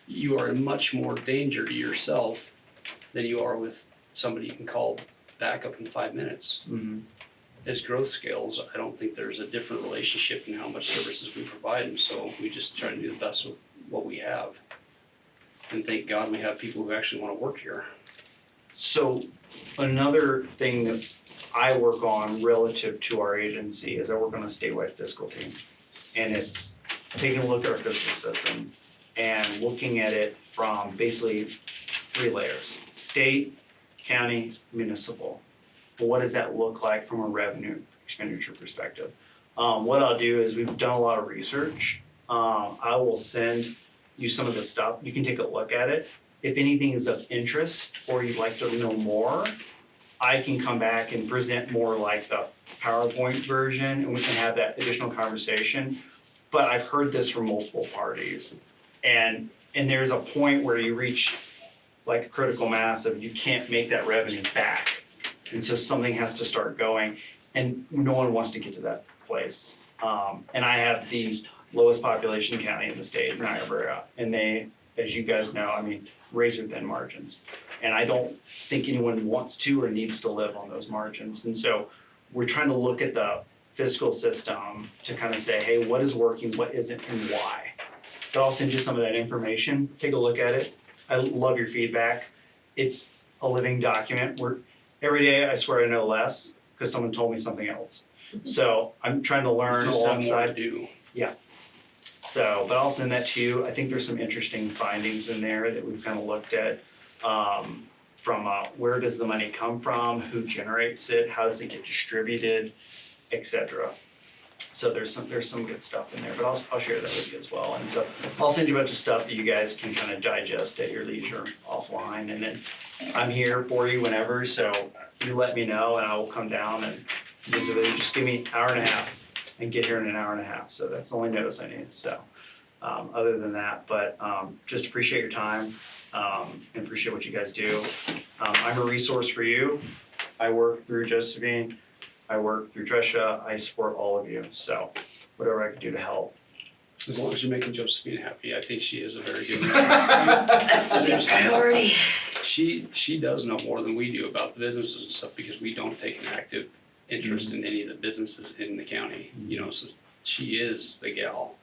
you are in much more danger to yourself than you are with somebody you can call back up in 5 minutes. Mm-hmm. As growth scales, I don't think there's a different relationship in how much services we provide, and so we just try to do the best with what we have. And thank God we have people who actually want to work here. So another thing that I work on relative to our agency is I work on a statewide fiscal team. And it's taking a look at our fiscal system and looking at it from basically 3 layers: state, county, municipal. But what does that look like from a revenue expenditure perspective? What I'll do is, we've done a lot of research. I will send you some of the stuff. You can take a look at it. If anything is of interest or you'd like to know more, I can come back and present more like the PowerPoint version, and we can have that additional conversation. But I've heard this from multiple parties. And there's a point where you reach like a critical mass of, you can't make that revenue back. And so something has to start going, and no one wants to get to that place. And I have the lowest population county in the state, Niobrara, and they, as you guys know, I mean, razor thin margins. And I don't think anyone wants to or needs to live on those margins. And so we're trying to look at the fiscal system to kind of say, hey, what is working, what isn't, and why? But I'll send you some of that information. Take a look at it. I love your feedback. It's a living document. Every day I swear I know less because someone told me something else. So I'm trying to learn Just have more to alongside. do. So, but I'll send that to you. I think there's some interesting findings in there that we've kind of looked at. From where does the money come from, who generates it, how does it get distributed, etc. So there's some good stuff in there, but I'll share that with you as well. And so I'll send you a bunch of stuff that you guys can kind of digest at your leisure offline. And then I'm here for you whenever, so you let me know and I will come down and visit with you. Just give me an hour and a half and get here in an hour and a half. So that's the only notice I need. So other than that, but just appreciate your time and appreciate what you guys do. I'm a resource for you. I work through Josephine. I work through Trisha. I support all of you. So whatever I can do to help. As long as you're making Josephine happy, I think she is a very good resource. That's the big priority. She does know more than we do about the businesses and stuff, because we don't take an active interest in any of the businesses in the county, you know, so she is the gal.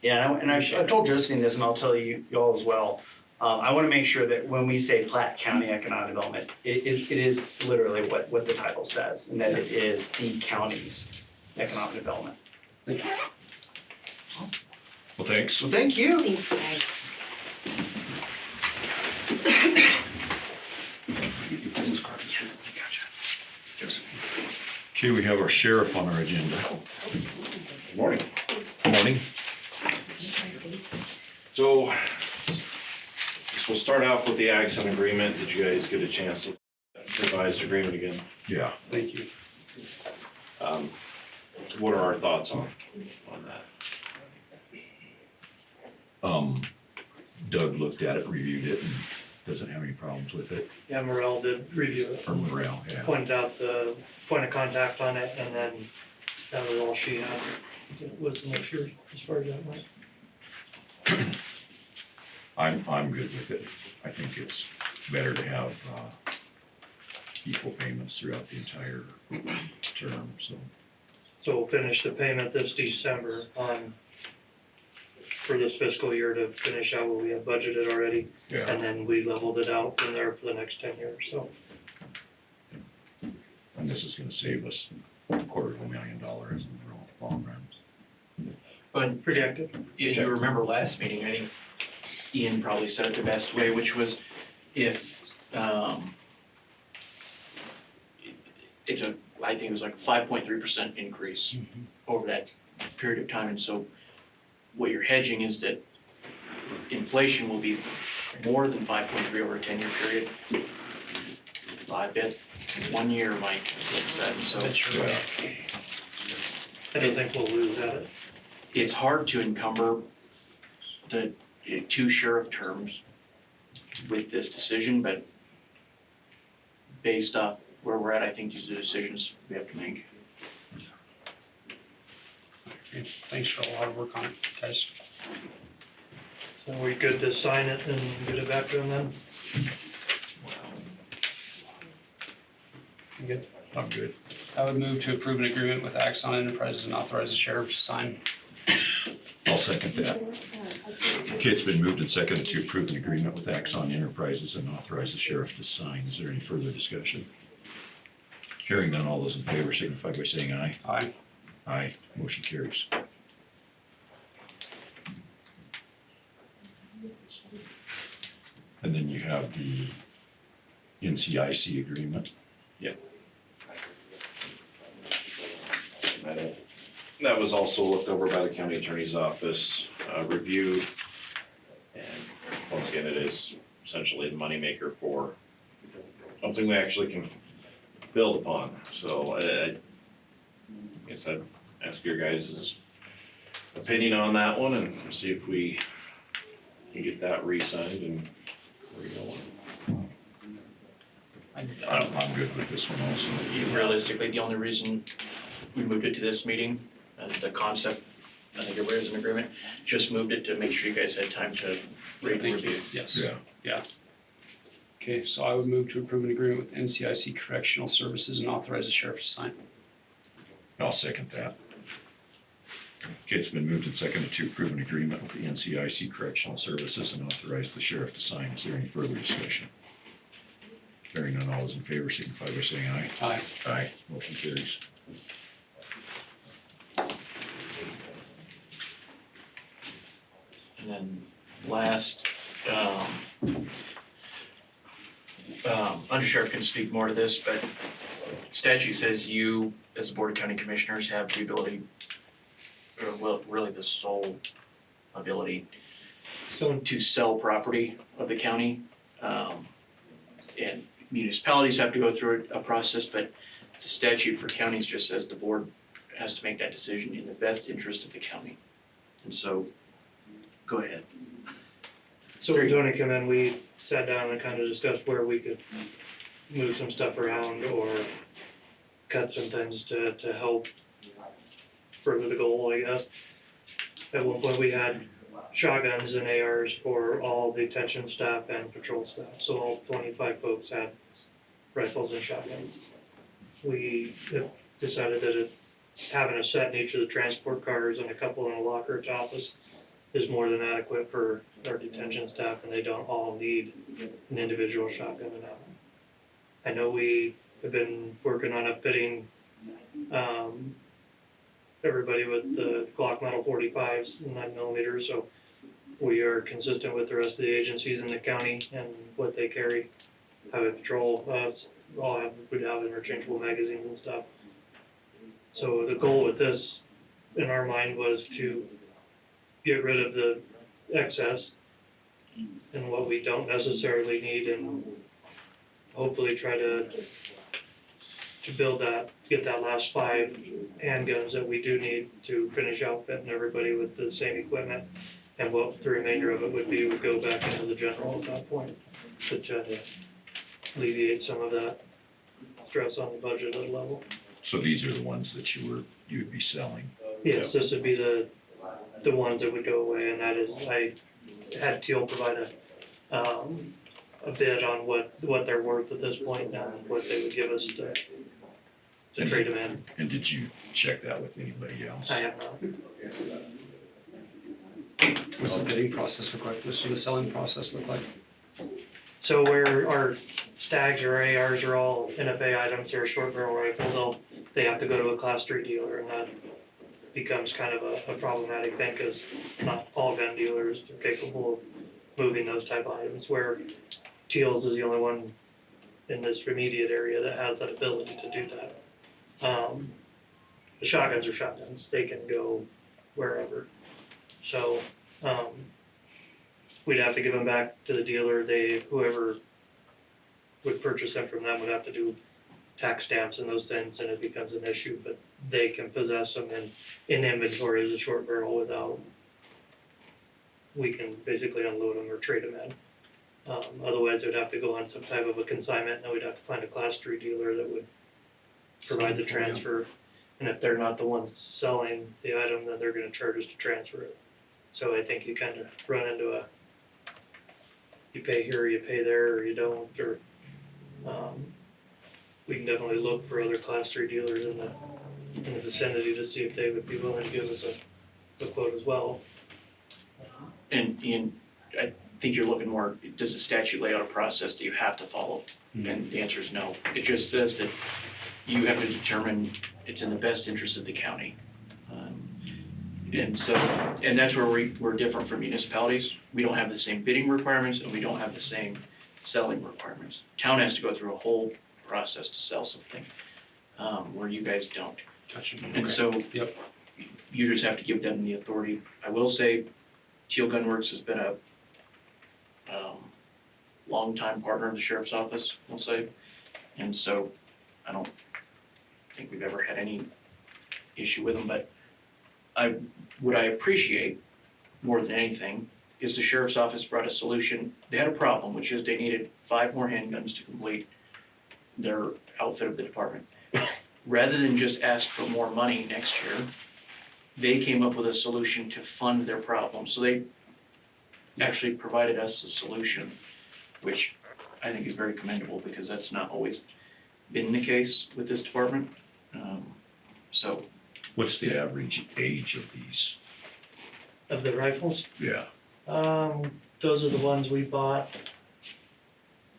Yeah, and I've told Josephine this, and I'll tell you all as well. I want to make sure that when we say Platte County Economic Development, it is literally what the title says, and that it is the county's economic development. Thank you. Well, thanks. So thank you. Thanks, guys. Okay, we have our sheriff on our agenda. Good morning. Morning. So, guess we'll start off with the Axon agreement. Did you guys get a chance to revise the agreement again? Yeah. Thank you. What are our thoughts on that? Doug looked at it, reviewed it, and doesn't have any problems with it. Yeah, Morel did review it, Or Morale, yeah. pointed out the point of contact on it, and then that was all she had. It was an issue as far as that went. I'm good with it. I think it's better to have equal payments throughout the entire term, so. So we'll finish the payment this December for this fiscal year to finish out what we have budgeted already. Yeah. And then we leveled it out from there for the next 10 years, so. And this is gonna save us $250,000 in the long run. But Projected. as you remember last meeting, I think Ian probably said it the best way, which was if, it's a, I think it was like a 5.3% increase over that period of time. And so what you're hedging is that inflation will be more than 5.3 over a 10-year period. I bet 1 year might fix that, and so That's true. I don't think we'll lose at it. it's hard to encumber the two sheriff terms with this decision, but based off where we're at, I think these are decisions we have to make. Thanks for a lot of work on it, guys. So we good to sign it and get it back to them then? You good? I'm good. I would move to approve an agreement with Axon Enterprises and authorize the sheriff to sign. I'll second that. Okay, it's been moved and seconded to approve an agreement with Axon Enterprises and authorize the sheriff to sign. Is there any further discussion? Hearing none, all those in favor signify by saying aye. Aye. Aye, motion carries. And then you have the NCIC agreement. That was also looked over by the county attorney's office, reviewed. And once again, it is essentially the moneymaker for something we actually can build upon. So I guess I'd ask your guys' opinion on that one and see if we can get that re-signed and re-going. I'm good with this one also. Realistically, the only reason we moved it to this meeting, the concept, I think everybody's in agreement, just moved it to make sure you guys had time to read and review. Yes. Yeah. Okay, so I would move to approve an agreement with NCIC Correctional Services and authorize the sheriff to sign. I'll second that. Okay, it's been moved and seconded to approve an agreement with the NCIC Correctional Services and authorize the sheriff to sign. Is there any further discussion? Hearing none, all those in favor signify by saying aye. Aye. Aye, motion carries. And then last, Undersheriff can speak more to this, but statute says you, as the Board of County Commissioners, have the ability, well, really the sole ability So to sell property of the county. And municipalities have to go through a process, but the statute for counties just says the board has to make that decision in the best interest of the county. And so, go ahead. So when Tony came in, we sat down and kind of discussed where we could move some stuff around or cut some things to help further the goal, I guess. At one point, we had shotguns and ARs for all the detention staff and patrol staff, so all 25 folks had rifles and shotguns. We have decided that having a set in each of the transport cars and a couple in a locker at the office is more than adequate for our detention staff, and they don't all need an individual shotgun and ammo. I know we have been working on upfitting everybody with the Glock Metal 45s and 9mm, so we are consistent with the rest of the agencies in the county and what they carry. Highway Patrol, would have interchangeable magazines and stuff. So the goal with this, in our mind, was to get rid of the excess and what we don't necessarily need, and hopefully try to build that, get that last 5 handguns that we do need to finish outfitting everybody with the same equipment. And what the remainder of it would be would go back into the general at that point to try to alleviate some of that stress on the budget at a level. So these are the ones that you would be selling. Yes, this would be the ones that would go away, and that is, I had Teal provide a bid on what they're worth at this point and what they would give us to trade them in. And did you check that with anybody else? I have not. What's the bidding process look like? What's the selling process look like? So where our stags or ARs are all NFA items, they're short barrel rifles, they have to go to a class 3 dealer, and that becomes kind of a problematic thing, because not all gun dealers are capable of moving those type of items, where Teals is the only one in this immediate area that has that ability to do that. The shotguns are shotguns, they can go wherever. So, we'd have to give them back to the dealer, whoever would purchase them from them would have to do tax stamps and those things, and it becomes an issue, but they can possess them in inventory as a short barrel without, we can basically unload them or trade them in. Otherwise, it would have to go on some type of a consignment, and we'd have to find a class 3 dealer that would provide the transfer. And if they're not the ones selling the item, then they're gonna charge us to transfer it. So I think you kind of run into you pay here, or you pay there, or you don't, or, we can definitely look for other class 3 dealers in the vicinity to see if they would be willing to give us a quote as well. And Ian, I think you're looking more, does the statute lay out a process that you have to follow? And the answer is no. It just says that you have to determine it's in the best interest of the county. And that's where we're different from municipalities. We don't have the same bidding requirements, and we don't have the same selling requirements. Town has to go through a whole process to sell something, where you guys don't. Gotcha. And so Yep. you just have to give them the authority. I will say, Teal Gun Works has been a longtime partner of the sheriff's office, we'll say. And so I don't think we've ever had any issue with them, but what I appreciate more than anything is the sheriff's office brought a solution. They had a problem, which is they needed 5 more handguns to complete their outfit of the department. Rather than just ask for more money next year, they came up with a solution to fund their problem. So they actually provided us a solution, which I think is very commendable, because that's not always been the case with this department. So What's the average age of these? Of the rifles, Yeah. those are the ones we bought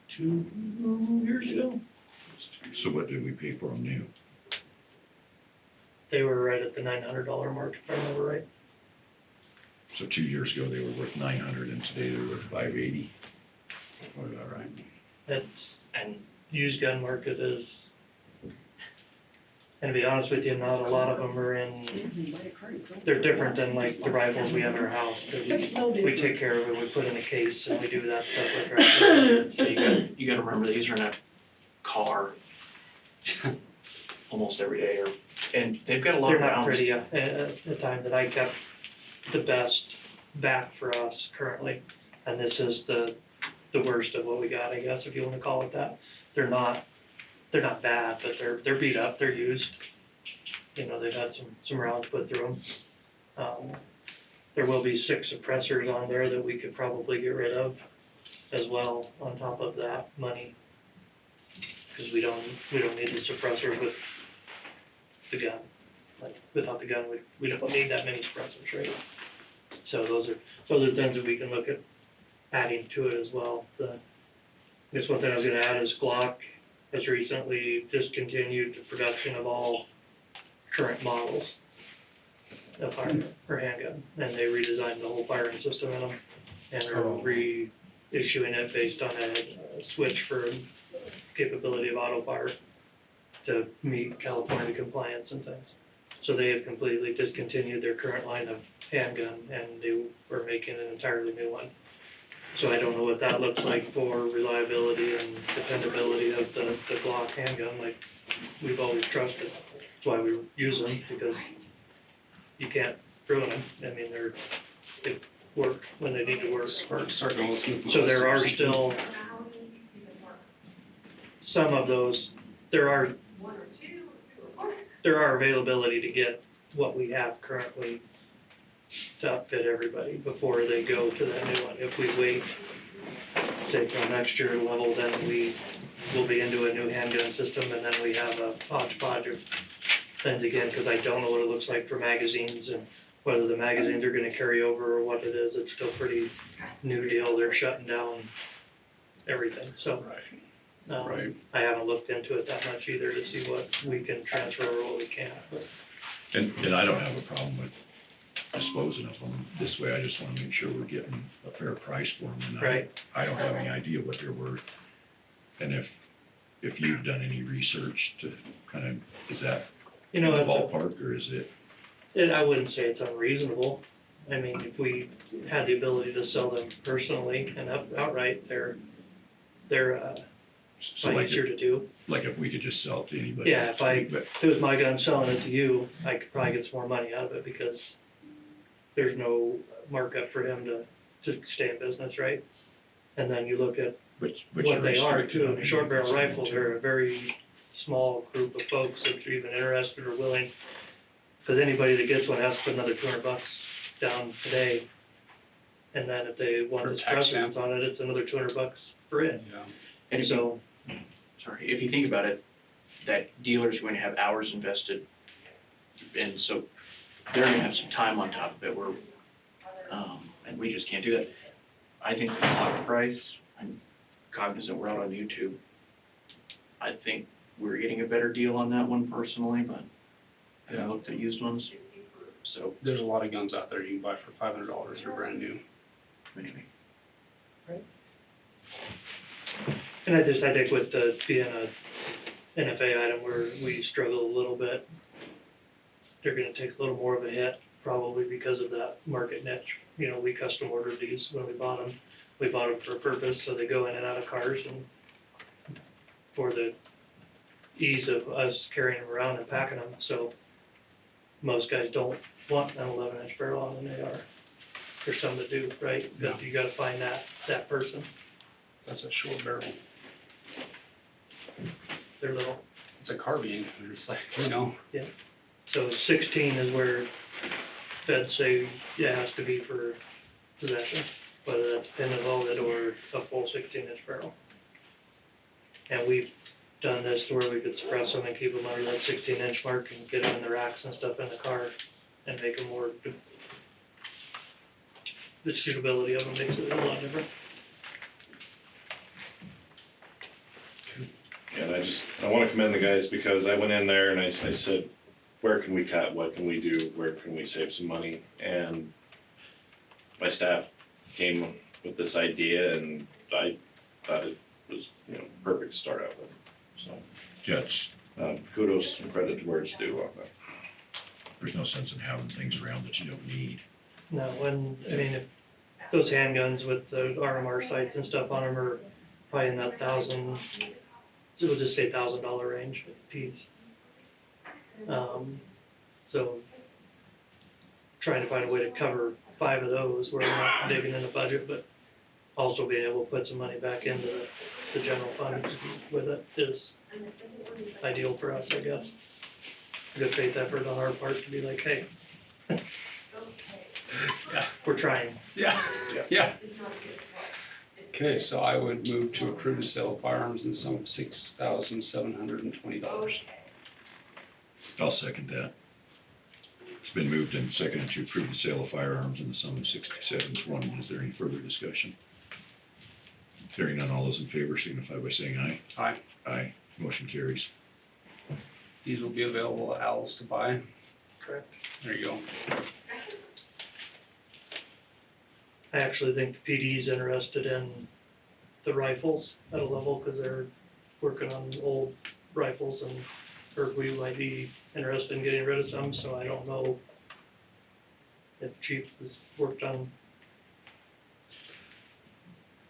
2 years ago. So what did we pay for them new? They were right at the $900 mark, if I remember right. So 2 years ago, they were worth 900, and today they're worth 580. What about right? It's, and used gun market is, and to be honest with you, not a lot of them are they're different than like the rifles we have in our house. We take care of it, we put in a case and we do that stuff with rifles. So you gotta remember, these are in a car almost every day, and they've got a lot They're of not rounds. pretty, at the time that I kept the best back for us currently. And this is the worst of what we got, I guess, if you wanna call it that. They're not bad, but they're beat up, they're used. You know, they've had some rounds put through them. There will be 6 suppressors on there that we could probably get rid of as well, on top of that money. Cause we don't need the suppressor with the gun. Like, without the gun, we don't need that many suppressors, right? So those are things that we can look at adding to it as well. I guess one thing I was gonna add is Glock has recently discontinued the production of all current models of firearm or handgun, and they redesigned the whole firing system in them and are reissuing it based on a switch for capability of auto fire to meet California compliance and things. So they have completely discontinued their current line of handgun, and they were making an entirely new one. So I don't know what that looks like for reliability and dependability of the Glock handgun, like we've always trusted. That's why we use them, because you can't ruin them. I mean, they work when they need to work. Start going with Smith & So there Wesson or are something. still some of those, there are availability to get what we have currently to outfit everybody before they go to that new one. If we wait, say till next year level, then we will be into a new handgun system, and then we have a hodgepodge of things again, because I don't know what it looks like for magazines and whether the magazines are gonna carry over or what it is. It's still pretty new deal. They're shutting down everything, so. Right. I haven't looked into it that much either to see what we can transfer or what we can't, but. And I don't have a problem with disposing of them. This way, I just wanna make sure we're getting a fair price for them. And Right. I don't have any idea what they're worth. And if you've done any research to kind of, is that You in know, the it's a, ballpark, or is it? I wouldn't say it's unreasonable. I mean, if we had the ability to sell them personally and outright, they're So probably like, easier to do. like if we could just sell it to anybody? Yeah, if I- But If it was my gun selling it to you, I could probably get some more money out of it because there's no markup for him to stay in business, right? And then you look at you're what they are restricted too, on and short barrel anything rifles too. are a very small group of folks that are even interested or willing. Cause anybody that gets one has to put another $200 down today. And then if they want For the tax suppressants on it, it's another $200 for it. Yeah. And if you, So, sorry, if you think about it, that dealer's going to have hours invested. And so they're gonna have some time on top of it where, and we just can't do that. I think the block price, I'm cognizant we're out on YouTube. I think we're getting a better deal on that one personally, but I haven't looked at used ones. So There's a lot of guns out there you can buy for $500 that are brand new. maybe. and I think with the being a NFA item where we struggle a little bit, they're gonna take a little more of a hit, probably because of that market niche. You know, we custom ordered these when we bought them. We bought them for a purpose, so they go in and out of cars and for the ease of us carrying them around and packing them, so most guys don't want an 11-inch barrel on an AR. There's some that do, right? But you gotta find that person. That's a short barrel. They're little. It's a carbine, and it's like, you know, So 16 is where feds say it has to be for possession, whether that's pin and loaded or a full 16-inch barrel. And we've done this to where we could suppress them and keep them under that 16-inch mark and get them in the racks and stuff in the car and make them more, the shootability of them makes it a lot different. And I wanna commend the guys because I went in there and I said, where can we cut, what can we do, where can we save some money? And my staff came with this idea and I thought it was, perfect to start out with, so. Yeah, it's, Kudos and credit to where it's due on that. there's no sense in having things around that you don't need. No, and I mean, if those handguns with the RMR sights and stuff on them are probably in that $1,000, so we'll just say $1,000 range a piece. So trying to find a way to cover 5 of those, where we're not digging in the budget, but also being able to put some money back into the general fund with it is ideal for us, I guess. Good faith effort on our part to be like, hey, we're trying. yeah, yeah. Okay, so I would move to approve the sale of firearms in the sum of $6,720. I'll second that. It's been moved and seconded to approve the sale of firearms in the sum of $67,20. Is there any further discussion? Hearing none, all those in favor signify by saying aye. Aye. Aye. Motion carries. These will be available at Al's to buy. Correct. There you go. I actually think the PD's interested in the rifles at a level, cause they're working on old rifles and heard we might be interested in getting rid of some, so I don't know if Chief has worked on.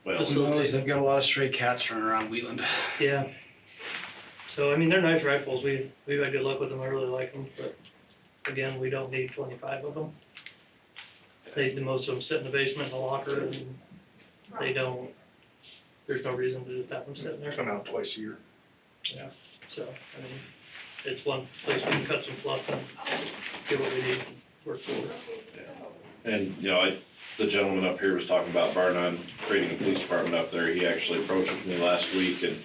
Well, Just- Who knows, they've got a lot of stray cats running around Wheatland. Yeah. So, I mean, they're nice rifles, we've had good luck with them, I really like them, but again, we don't need 25 of them. Most of them sit in the basement in the locker and they don't, there's no reason to just have them sitting there. Come out twice a year. So, I mean, it's one place we can cut some fluff and get what we need, and work forward. and, the gentleman up here was talking about Barnon creating a police department up there. He actually approached me last week and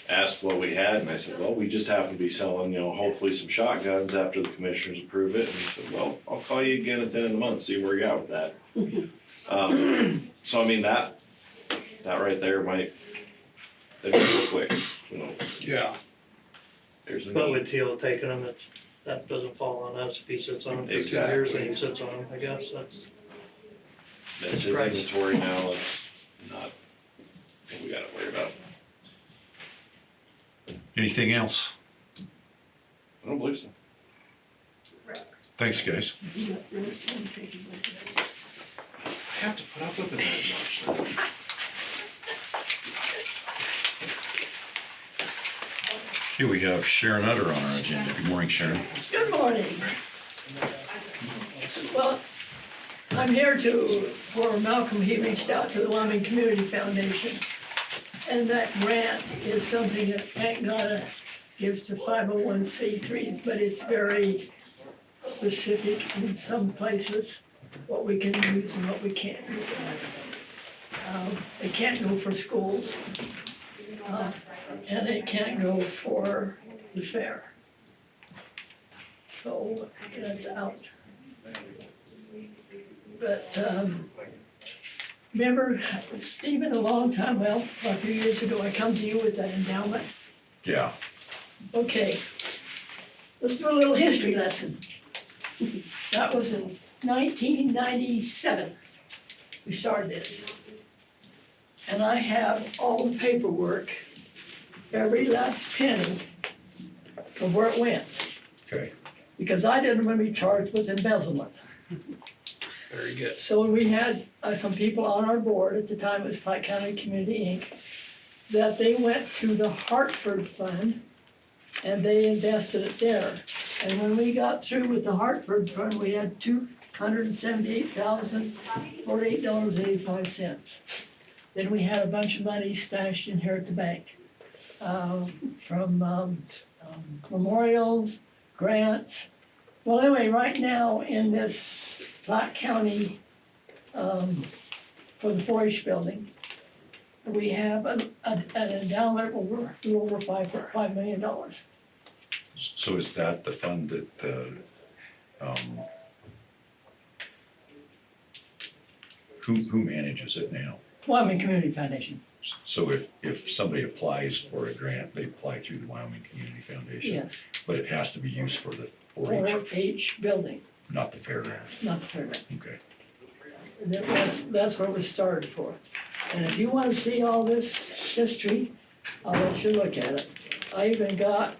asked what we had, and I said, well, we just happen to be selling, hopefully some shotguns after the commissioners approve it. And he said, well, I'll call you again at the end of the month, see where you're at with that. So I mean, that right there might, that'd be real quick, Yeah. There's a But need. with Teal taking them, it's that doesn't fall on us if he sits on them for 2 Exactly. years and he sits on them, I guess, that's. That's his Price. inventory now, it's not, I think we gotta worry about. Anything else? I don't believe so. Thanks, guys. I have to put up with it that much. Here we have Sharon Utter on our agenda. Good morning, Sharon. Good morning. Well, I'm here for Malcolm, he reached out to the Wyoming Community Foundation. And that grant is something that Aunt Nana gives to 501c3, but it's very specific in some places, what we can use and what we can't use. It can't go for schools, and it can't go for the fair. So that's out. But, remember, Stephen, a long time, well, a few years ago, I come to you with that endowment. Yeah. Okay, let's do a little history lesson. That was in 1997, we started this. And I have all the paperwork, every last penny of where it went. Okay. Because I didn't want to be charged with embezzlement. Very good. So we had some people on our board, at the time it was Platte County Community Inc., that they went to the Hartford Fund and they invested it there. And when we got through with the Hartford Fund, we had $278,048.85. Then we had a bunch of money stashed in here at the bank, from memorials, grants. Well, anyway, right now in this Platte County, for the 4-H building, we have an endowment over $5 million. So is that the fund that, who manages it now? Wyoming Community Foundation, So if somebody applies for a grant, they apply through the Wyoming Community Foundation? yes, But it has to be used for the 4-H, 4-H building, not the fairgrounds? not the fairgrounds. Okay. That's what we started for. And if you wanna see all this history, I'll let you look at it. I even got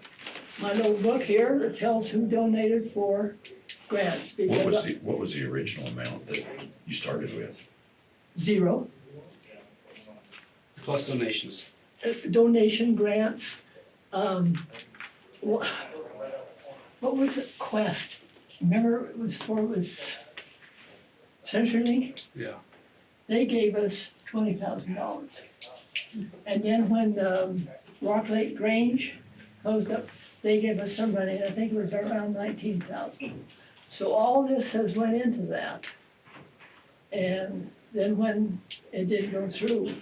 my little book here that tells who donated for grants, because What was the original amount that you started with? 0. Plus donations. Donation grants, what was it, Quest? Remember, it was CenturyLink? Yeah. They gave us $20,000. And then when, Rock Lake Grange closed up, they gave us some money, and I think it was around 19,000. So all this has went into that. And then when it did go through,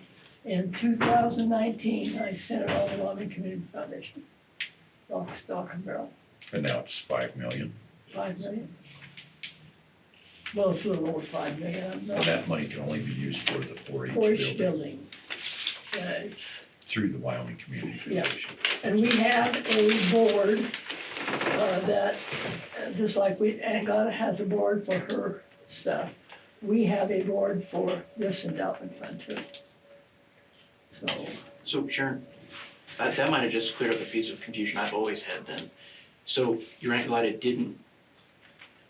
in 2019, I sent it all to Wyoming Community Foundation. Lock, stock, and barrel, And now it's 5 million. 5 million. Well, it's a little over 5 million, I'm And not, that money can only be used for the 4-H 4-H building building. Yeah, it's, through the Wyoming Community Yeah. Foundation. and we have a board, that, just like Aunt Gotta has a board for her stuff, we have a board for this endowment fund too. So, So Sharon, that might have just cleared up a piece of confusion I've always had then. So your Aunt Glida didn't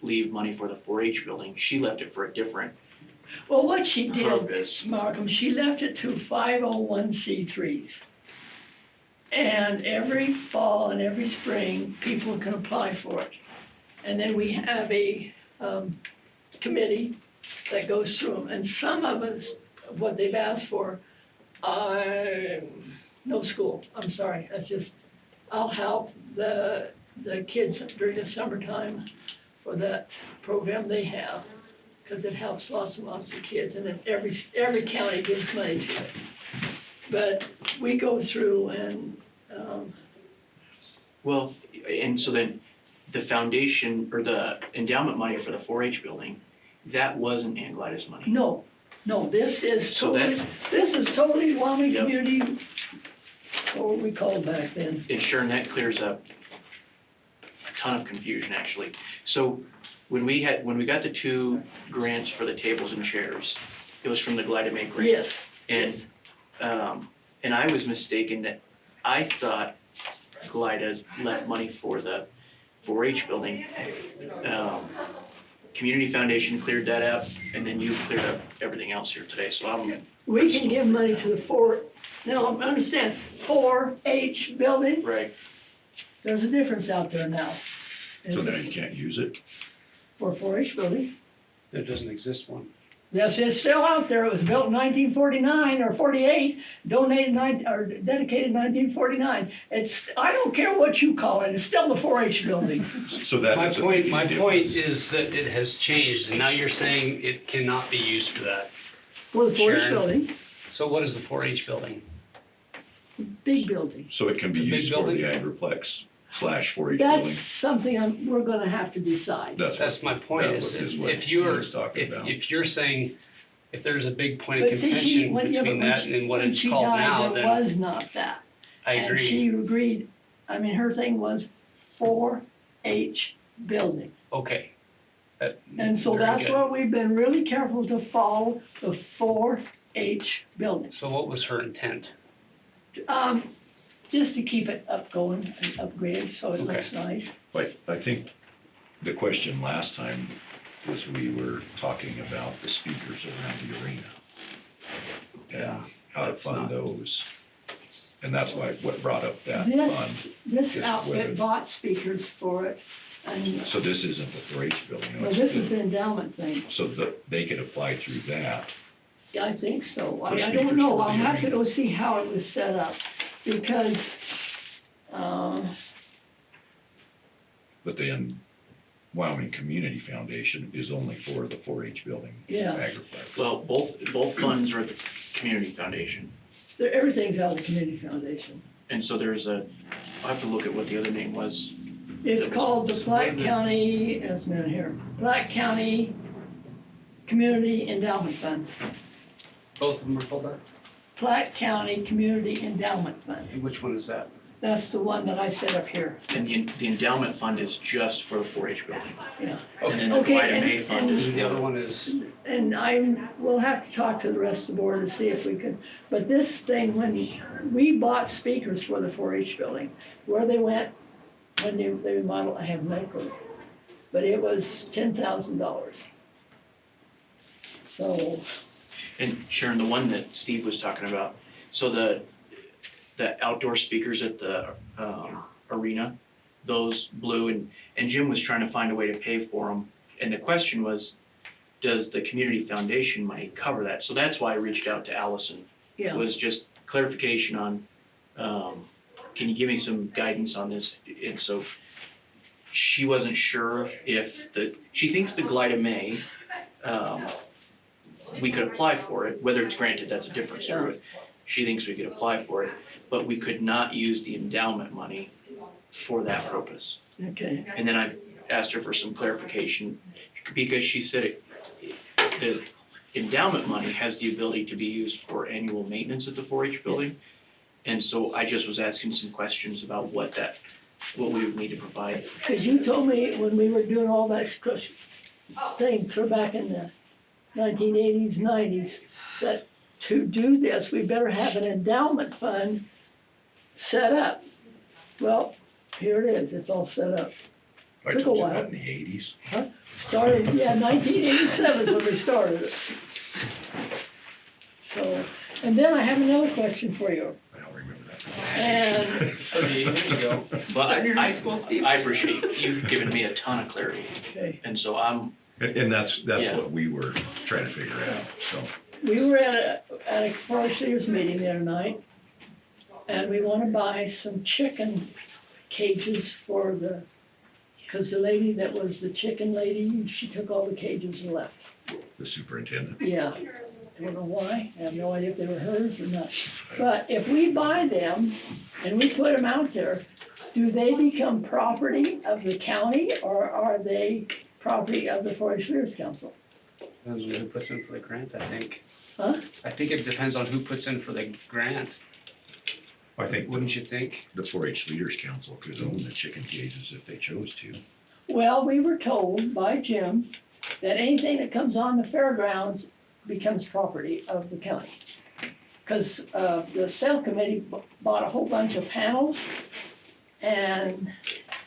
leave money for the 4-H building, she left it for a different well, what she did, purpose. Malcolm, she left it to 501c3s. And every fall and every spring, people can apply for it. And then we have a committee that goes through them. And some of us, what they've asked for, no school, I'm sorry, that's just, I'll help the kids during the summertime for that program they have, because it helps lots and lots of kids, and then every county gives money to it. But we go through and, Well, and so then the foundation or the endowment money for the 4-H building, that wasn't Aunt Glida's money. no, this is So totally Wyoming Yep. Community, what were we called back then? And Sharon, that clears up a ton of confusion, actually. So when we got the 2 grants for the tables and chairs, it was from the Glide Make grant. Yes. And, and I was mistaken that I thought Glida left money for the 4-H building. Community Foundation cleared that up, and then you've cleared up everything else here today, so I'm, We can give money to the now, understand, 4-H building, right. there's a difference out there now. So now you can't use it? For 4-H building. There doesn't exist one. Yes, it's still out there. It was built in 1949 or 48, dedicated in 1949. I don't care what you call it, it's still the 4-H building. So that My doesn't make point, any my point difference. is that it has changed, and now you're saying it cannot be used for that. For the 4-H Sharon. building, So what is the 4-H building? big building. So it can be It's a big used for the building? agriplex / 4-H That's building? something we're gonna have to decide. That's my point, that is is what if he you're, was talking about. if you're saying, if there's a big point of But see, contention when between that and what it's called now, there then was not that. I And she agree. agreed, her thing was 4-H building. Okay. And so Very that's good. why we've been really careful to follow the 4-H building. So what was her intent? Just to keep it going and upgraded, so it Okay. looks nice. But I think the question last time was we were talking about the speakers around the arena. Yeah, And how to that's fund not- those. And that's why, what brought up that This fund. This Just outfit whether- bought speakers for it, and, So this isn't the 4-H building. well, it's this the- is the endowment thing. So that they could apply through that. I think so. I speakers don't know, for I'll the have to arena. go see how it was set up, because, But then Wyoming Community Foundation is only for the 4-H building. Yeah. Agriplex. Well, both funds are at the Community Foundation, everything's out of the community foundation. and so there's I'll have to look at what the other name was. It's called the Platte County, it's been here, Platte County Community Endowment Fund. Both of them are called that? Platte County Community Endowment Fund. And which one is that? That's the one that I set up here, And the endowment fund is just for the 4-H building. yeah. And then the Okay, Glida and- May fund is And the other one is, And we'll have to talk to the rest of the board to see if we could, but this thing, when we bought speakers for the 4-H building, where they went, when they remodeled, I have no clue. But it was $10,000. So, And Sharon, the one that Steve was talking about, so the outdoor speakers at the arena, those blue, and Jim was trying to find a way to pay for them. And the question was, does the community foundation money cover that? So that's why I reached out to Allison, yeah, was just clarification on, can you give me some guidance on this? And so she wasn't sure if she thinks the Glida May, we could apply for it, whether it's granted, that's a different story. She thinks we could apply for it, but we could not use the endowment money for that purpose. okay, And then I asked her for some clarification, because she said the endowment money has the ability to be used for annual maintenance at the 4-H building. And so I just was asking some questions about what we would need to provide. because you told me when we were doing all that thing, for back in the 1980s, 90s, that to do this, we better have an endowment fund set up. Well, here it is, it's all set up. I Took a told you while. that in the 80s. Started, 1987 is when we started it. So, and then I have another question for you, I don't remember that. and, it's 38 years ago. But I appreciate you giving me a ton of clarity. okay, And so And that's Yeah. what we were trying to figure out, so. we were at a forest leaders meeting the other night, and we wanna buy some chicken cages for because the lady that was the chicken lady, she took all the cages and left. The superintendent. Yeah, don't know why, I have no idea if they were hers or not. But if we buy them and we put them out there, do they become property of the county or are they property of the Forest Leaders Council? Depends on who puts in for the grant, I think. Huh? I think it depends on who puts in for the grant. I think Wouldn't you think? the 4-H Leaders Council could own the chicken cages if they chose to. Well, we were told by Jim that anything that comes on the fairgrounds becomes property of the county. Cause, the sale committee bought a whole bunch of panels, and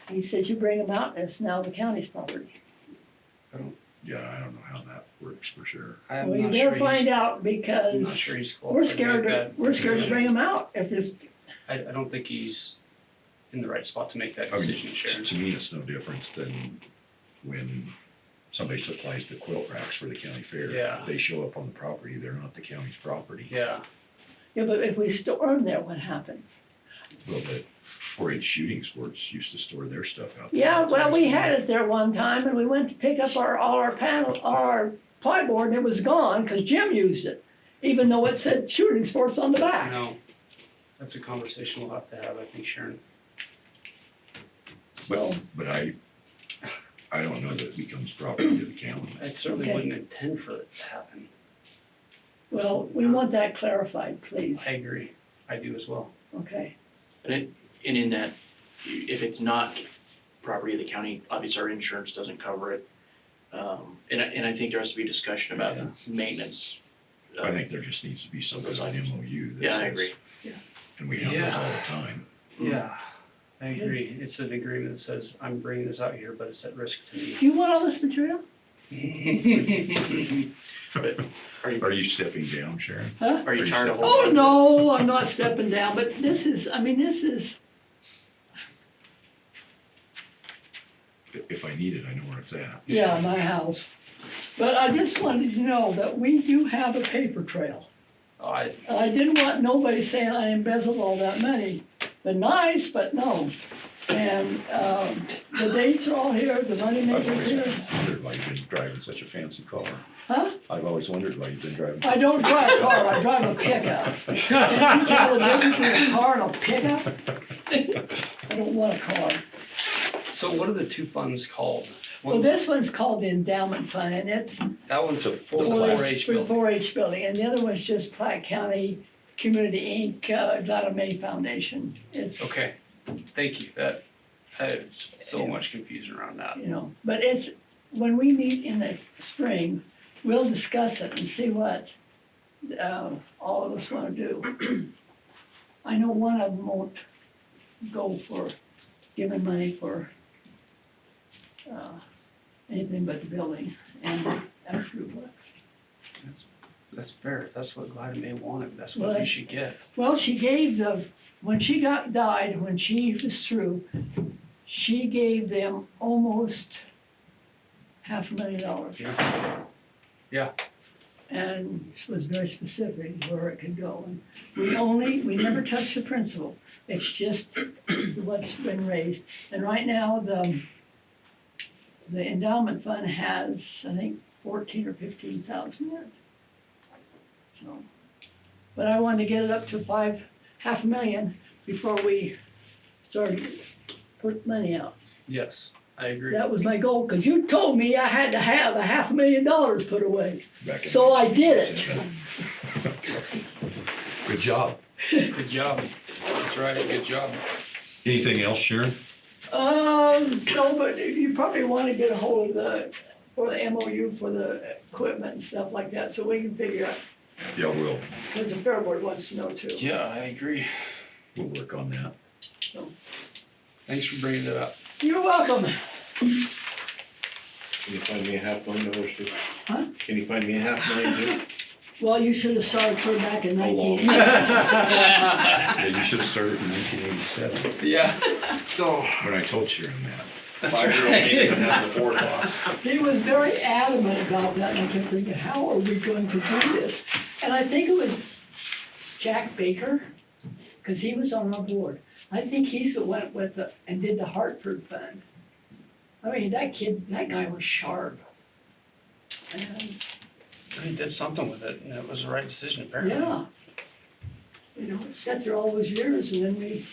he said, you bring them out, and it's now the county's property. Yeah, I don't know how that works for sure. I'm Well, you not sure better find he's, out, I'm because not sure he's we're qualified to scared, make we're scared to bring them out if it's, I don't think he's in the right spot to make that I mean, decision, Sharon. to me, it's no difference than when somebody supplies the quilt racks for the county fair. Yeah. They show up on the property, they're not the county's property. Yeah, yeah, but if we store them there, what happens? Well, the 4-H shooting sports used to store their stuff out there. Yeah, That's well, we always had been- it there one time, and we went to pick up all our panel, all our plyboard, and it was gone, cause Jim used it, even though it said shooting sports on the back. no, that's a conversation we'll have to have, I think, Sharon. So, But I don't know that it becomes property of the county. I certainly Okay. wouldn't intend for it to happen. well, we want that clarified, please, I agree, I do as well. okay? And in that, if it's not property of the county, obviously our insurance doesn't cover it. And I think there has to be discussion about Yeah. maintenance. I think there just needs to be some kind of MOU that Yeah, I says- agree. And we have those all the time. Yeah, I agree, it's an agreement that says, I'm bringing this out here, but it's at risk to me. Do you want all this material? But Are you stepping down, Sharon? Huh? are you tired of Oh, holding? no, I'm not stepping down, but this is, this is, If I need it, I know where it's at. yeah, my house. But I just wanted you to know that we do have a paper trail. I, I didn't want nobody saying I embezzled all that money. Been nice, but no. And, the dates are all here, the money I've maker's always here. wondered why you've been driving such a fancy car. Huh? I've always wondered why you've been driving. I don't drive a car, I drive a pickup. Can you tell the difference between a car and a pickup? I don't want a car. so what are the two funds called? Well, One's- this one's called the endowment fund, and it's That one's for the for 4-H the building. 4-H building, and the other one's just Platte County Community Inc., Donna May Foundation. It's, Okay, thank you, that, I have so much confusion around that. you know, but it's, when we meet in the spring, we'll discuss it and see what, all of us wanna do. I know one of them won't go for giving money for, anything but the building and after duplex. That's fair, if that's what Gladys May wanted, that's Well, what you that's- should get. Well, she gave when she died, when she was through, she gave them almost $500,000. Yeah. And she was very specific where it could go. And we never touched the principal. It's just what's been raised. And right now, the endowment fund has, I think, 14 or 15,000 in it. So, but I wanted to get it up to $500,000 before we started putting money out. Yes, I agree. That was my goal, because you told me I had to have $500,000 put away. Back in So I did it. Good job. Good job, that's right, good job. Anything else, Sharon? No, but you probably want to get a hold of for the MOU for the equipment and stuff like that, so we can figure out, Yeah, because the fair board wants to know too. Yeah, I agree. we'll work on that. Thanks for bringing that up. You're welcome. Can you find me $500,000 too? Huh? Can you find me $500,000 too? Well, you should have started clear back in Oh, well. 1980. Yeah, you should have started in 1987, Yeah. when I told Sharon that. That's 5-year-old right. ain't even have the forethought. He was very adamant about that, and I kept thinking, how are we going to do this? And I think it was Jack Baker, because he was on our board. I think he's the one with and did the Hartford Fund. I mean, that guy was sharp. And, He did something with it, and it was the right decision apparently. yeah. You know, it sat there all those years, and then we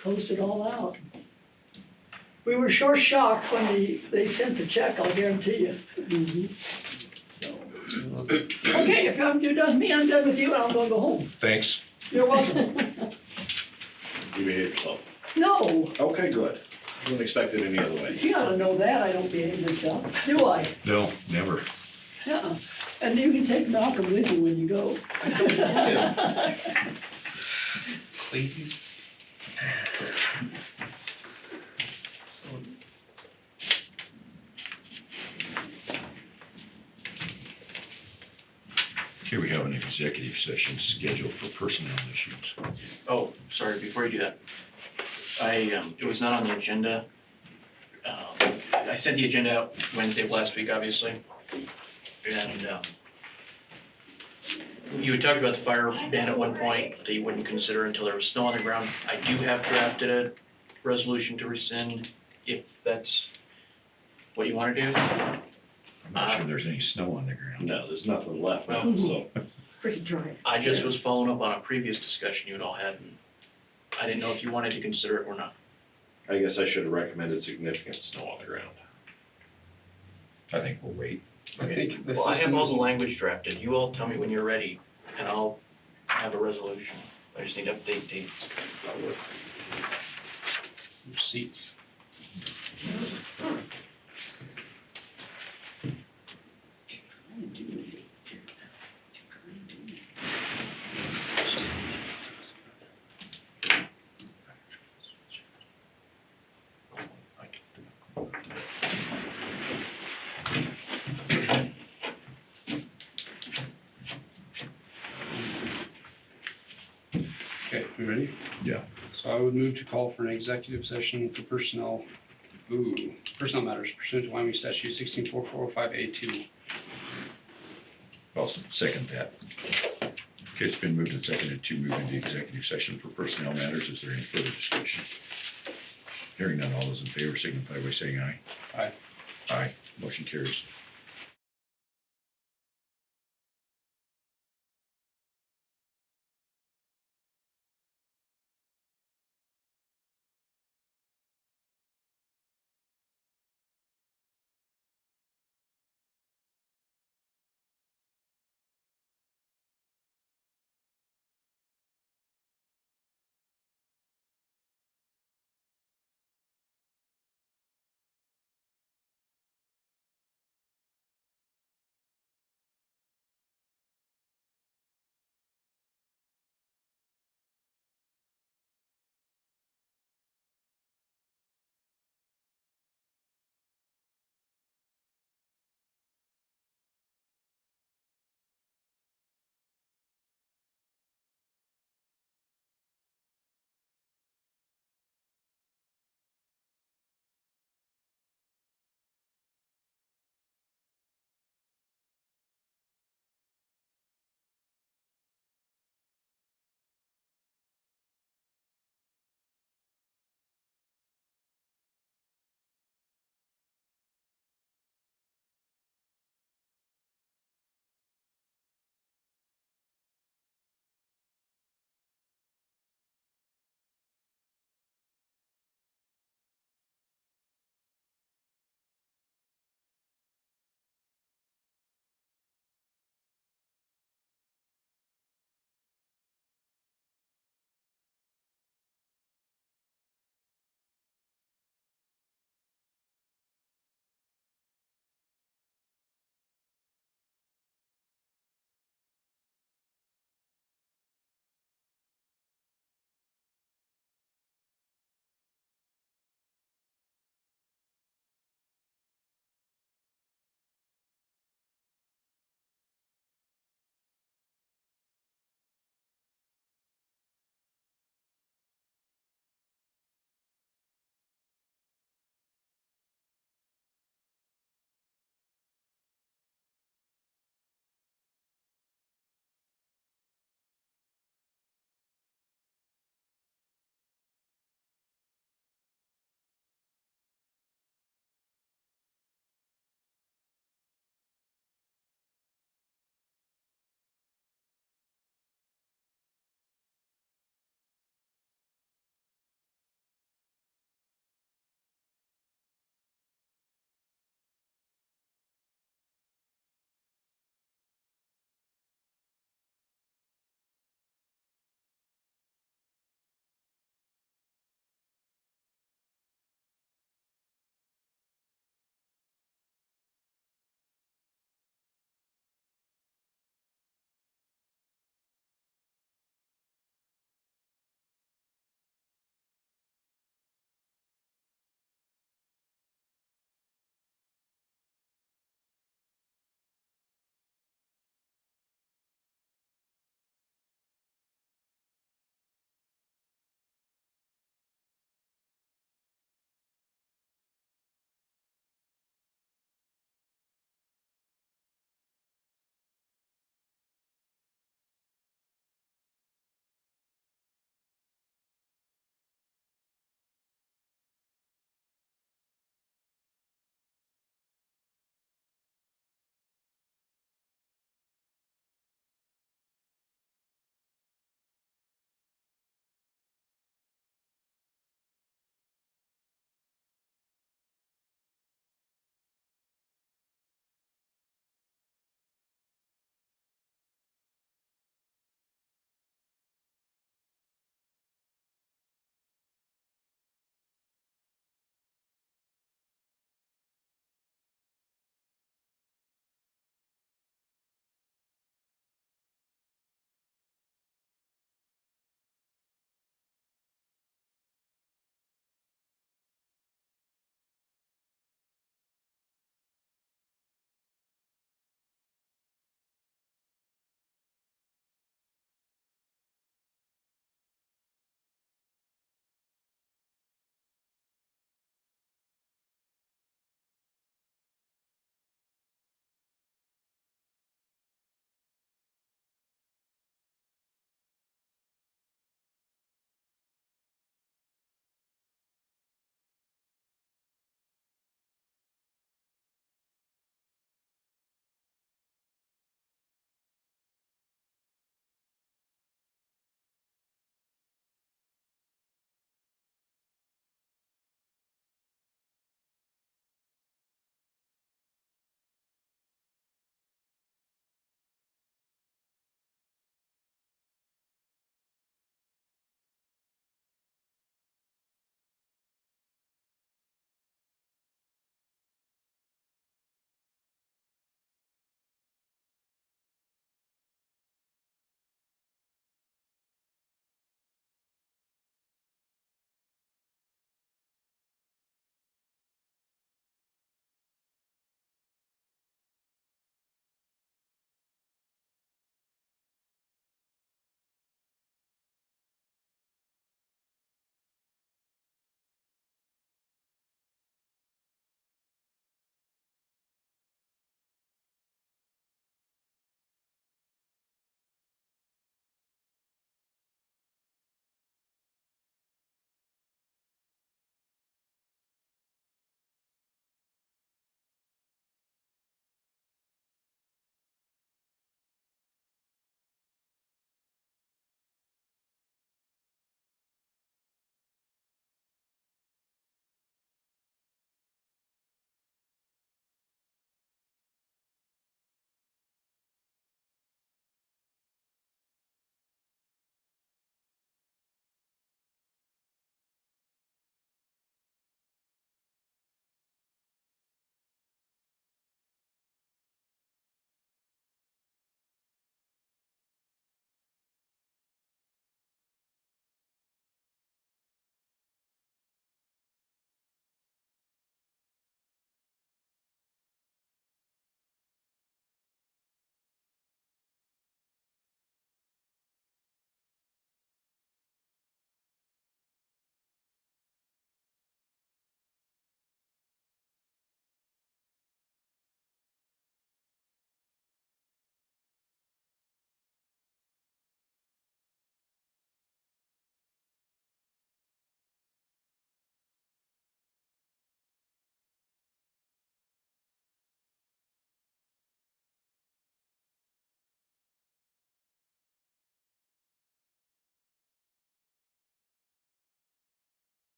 closed it all out. We were sure shocked when they sent the check, I'll guarantee you. So, okay, if you're done with me, I'm done with you, and I'm gonna go home. Thanks. You're welcome. You behave yourself. No, Okay, good. Wouldn't expect it any other way. you ought to know that, I don't behave myself, do I? No, never. Uh-uh. And you can take Malcolm with you when you go. Please. Okay, we have an executive session scheduled for personnel issues. Oh, sorry, before you do that, it was not on the agenda. I sent the agenda out Wednesday of last week, obviously. And, you had talked about the fire ban at one point that you wouldn't consider until there was snow on the ground. I do have drafted a resolution to rescind if that's what you wanna do. I'm not sure there's any snow on the ground. No, there's nothing left now, so. It's pretty dry. I just was following up on a previous discussion you had all had, and I didn't know if you wanted to consider it or not. I guess I should have recommended significant snow on the ground. I think we'll wait. I think the Well, I have system all is the language drafted, you all tell me when you're ready, and I'll have a resolution. I just need to update dates. seats. Okay, we ready? Yeah. So I would move to call for an executive session for personnel matters pursuant to Wyoming statute 164405A2. I'll second that. Okay, it's been moved and seconded to move into executive session for personnel matters. Is there any further discussion? Hearing none, all those in favor signify by saying aye. Aye. Aye, motion carries.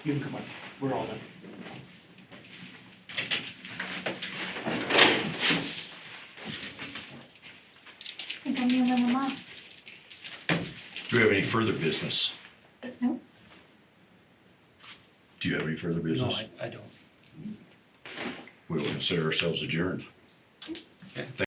You can come on, we're all done. I think I'm the only one left. Do we have any further business? No. Do you have any further No, business? I don't. We will consider ourselves adjourned.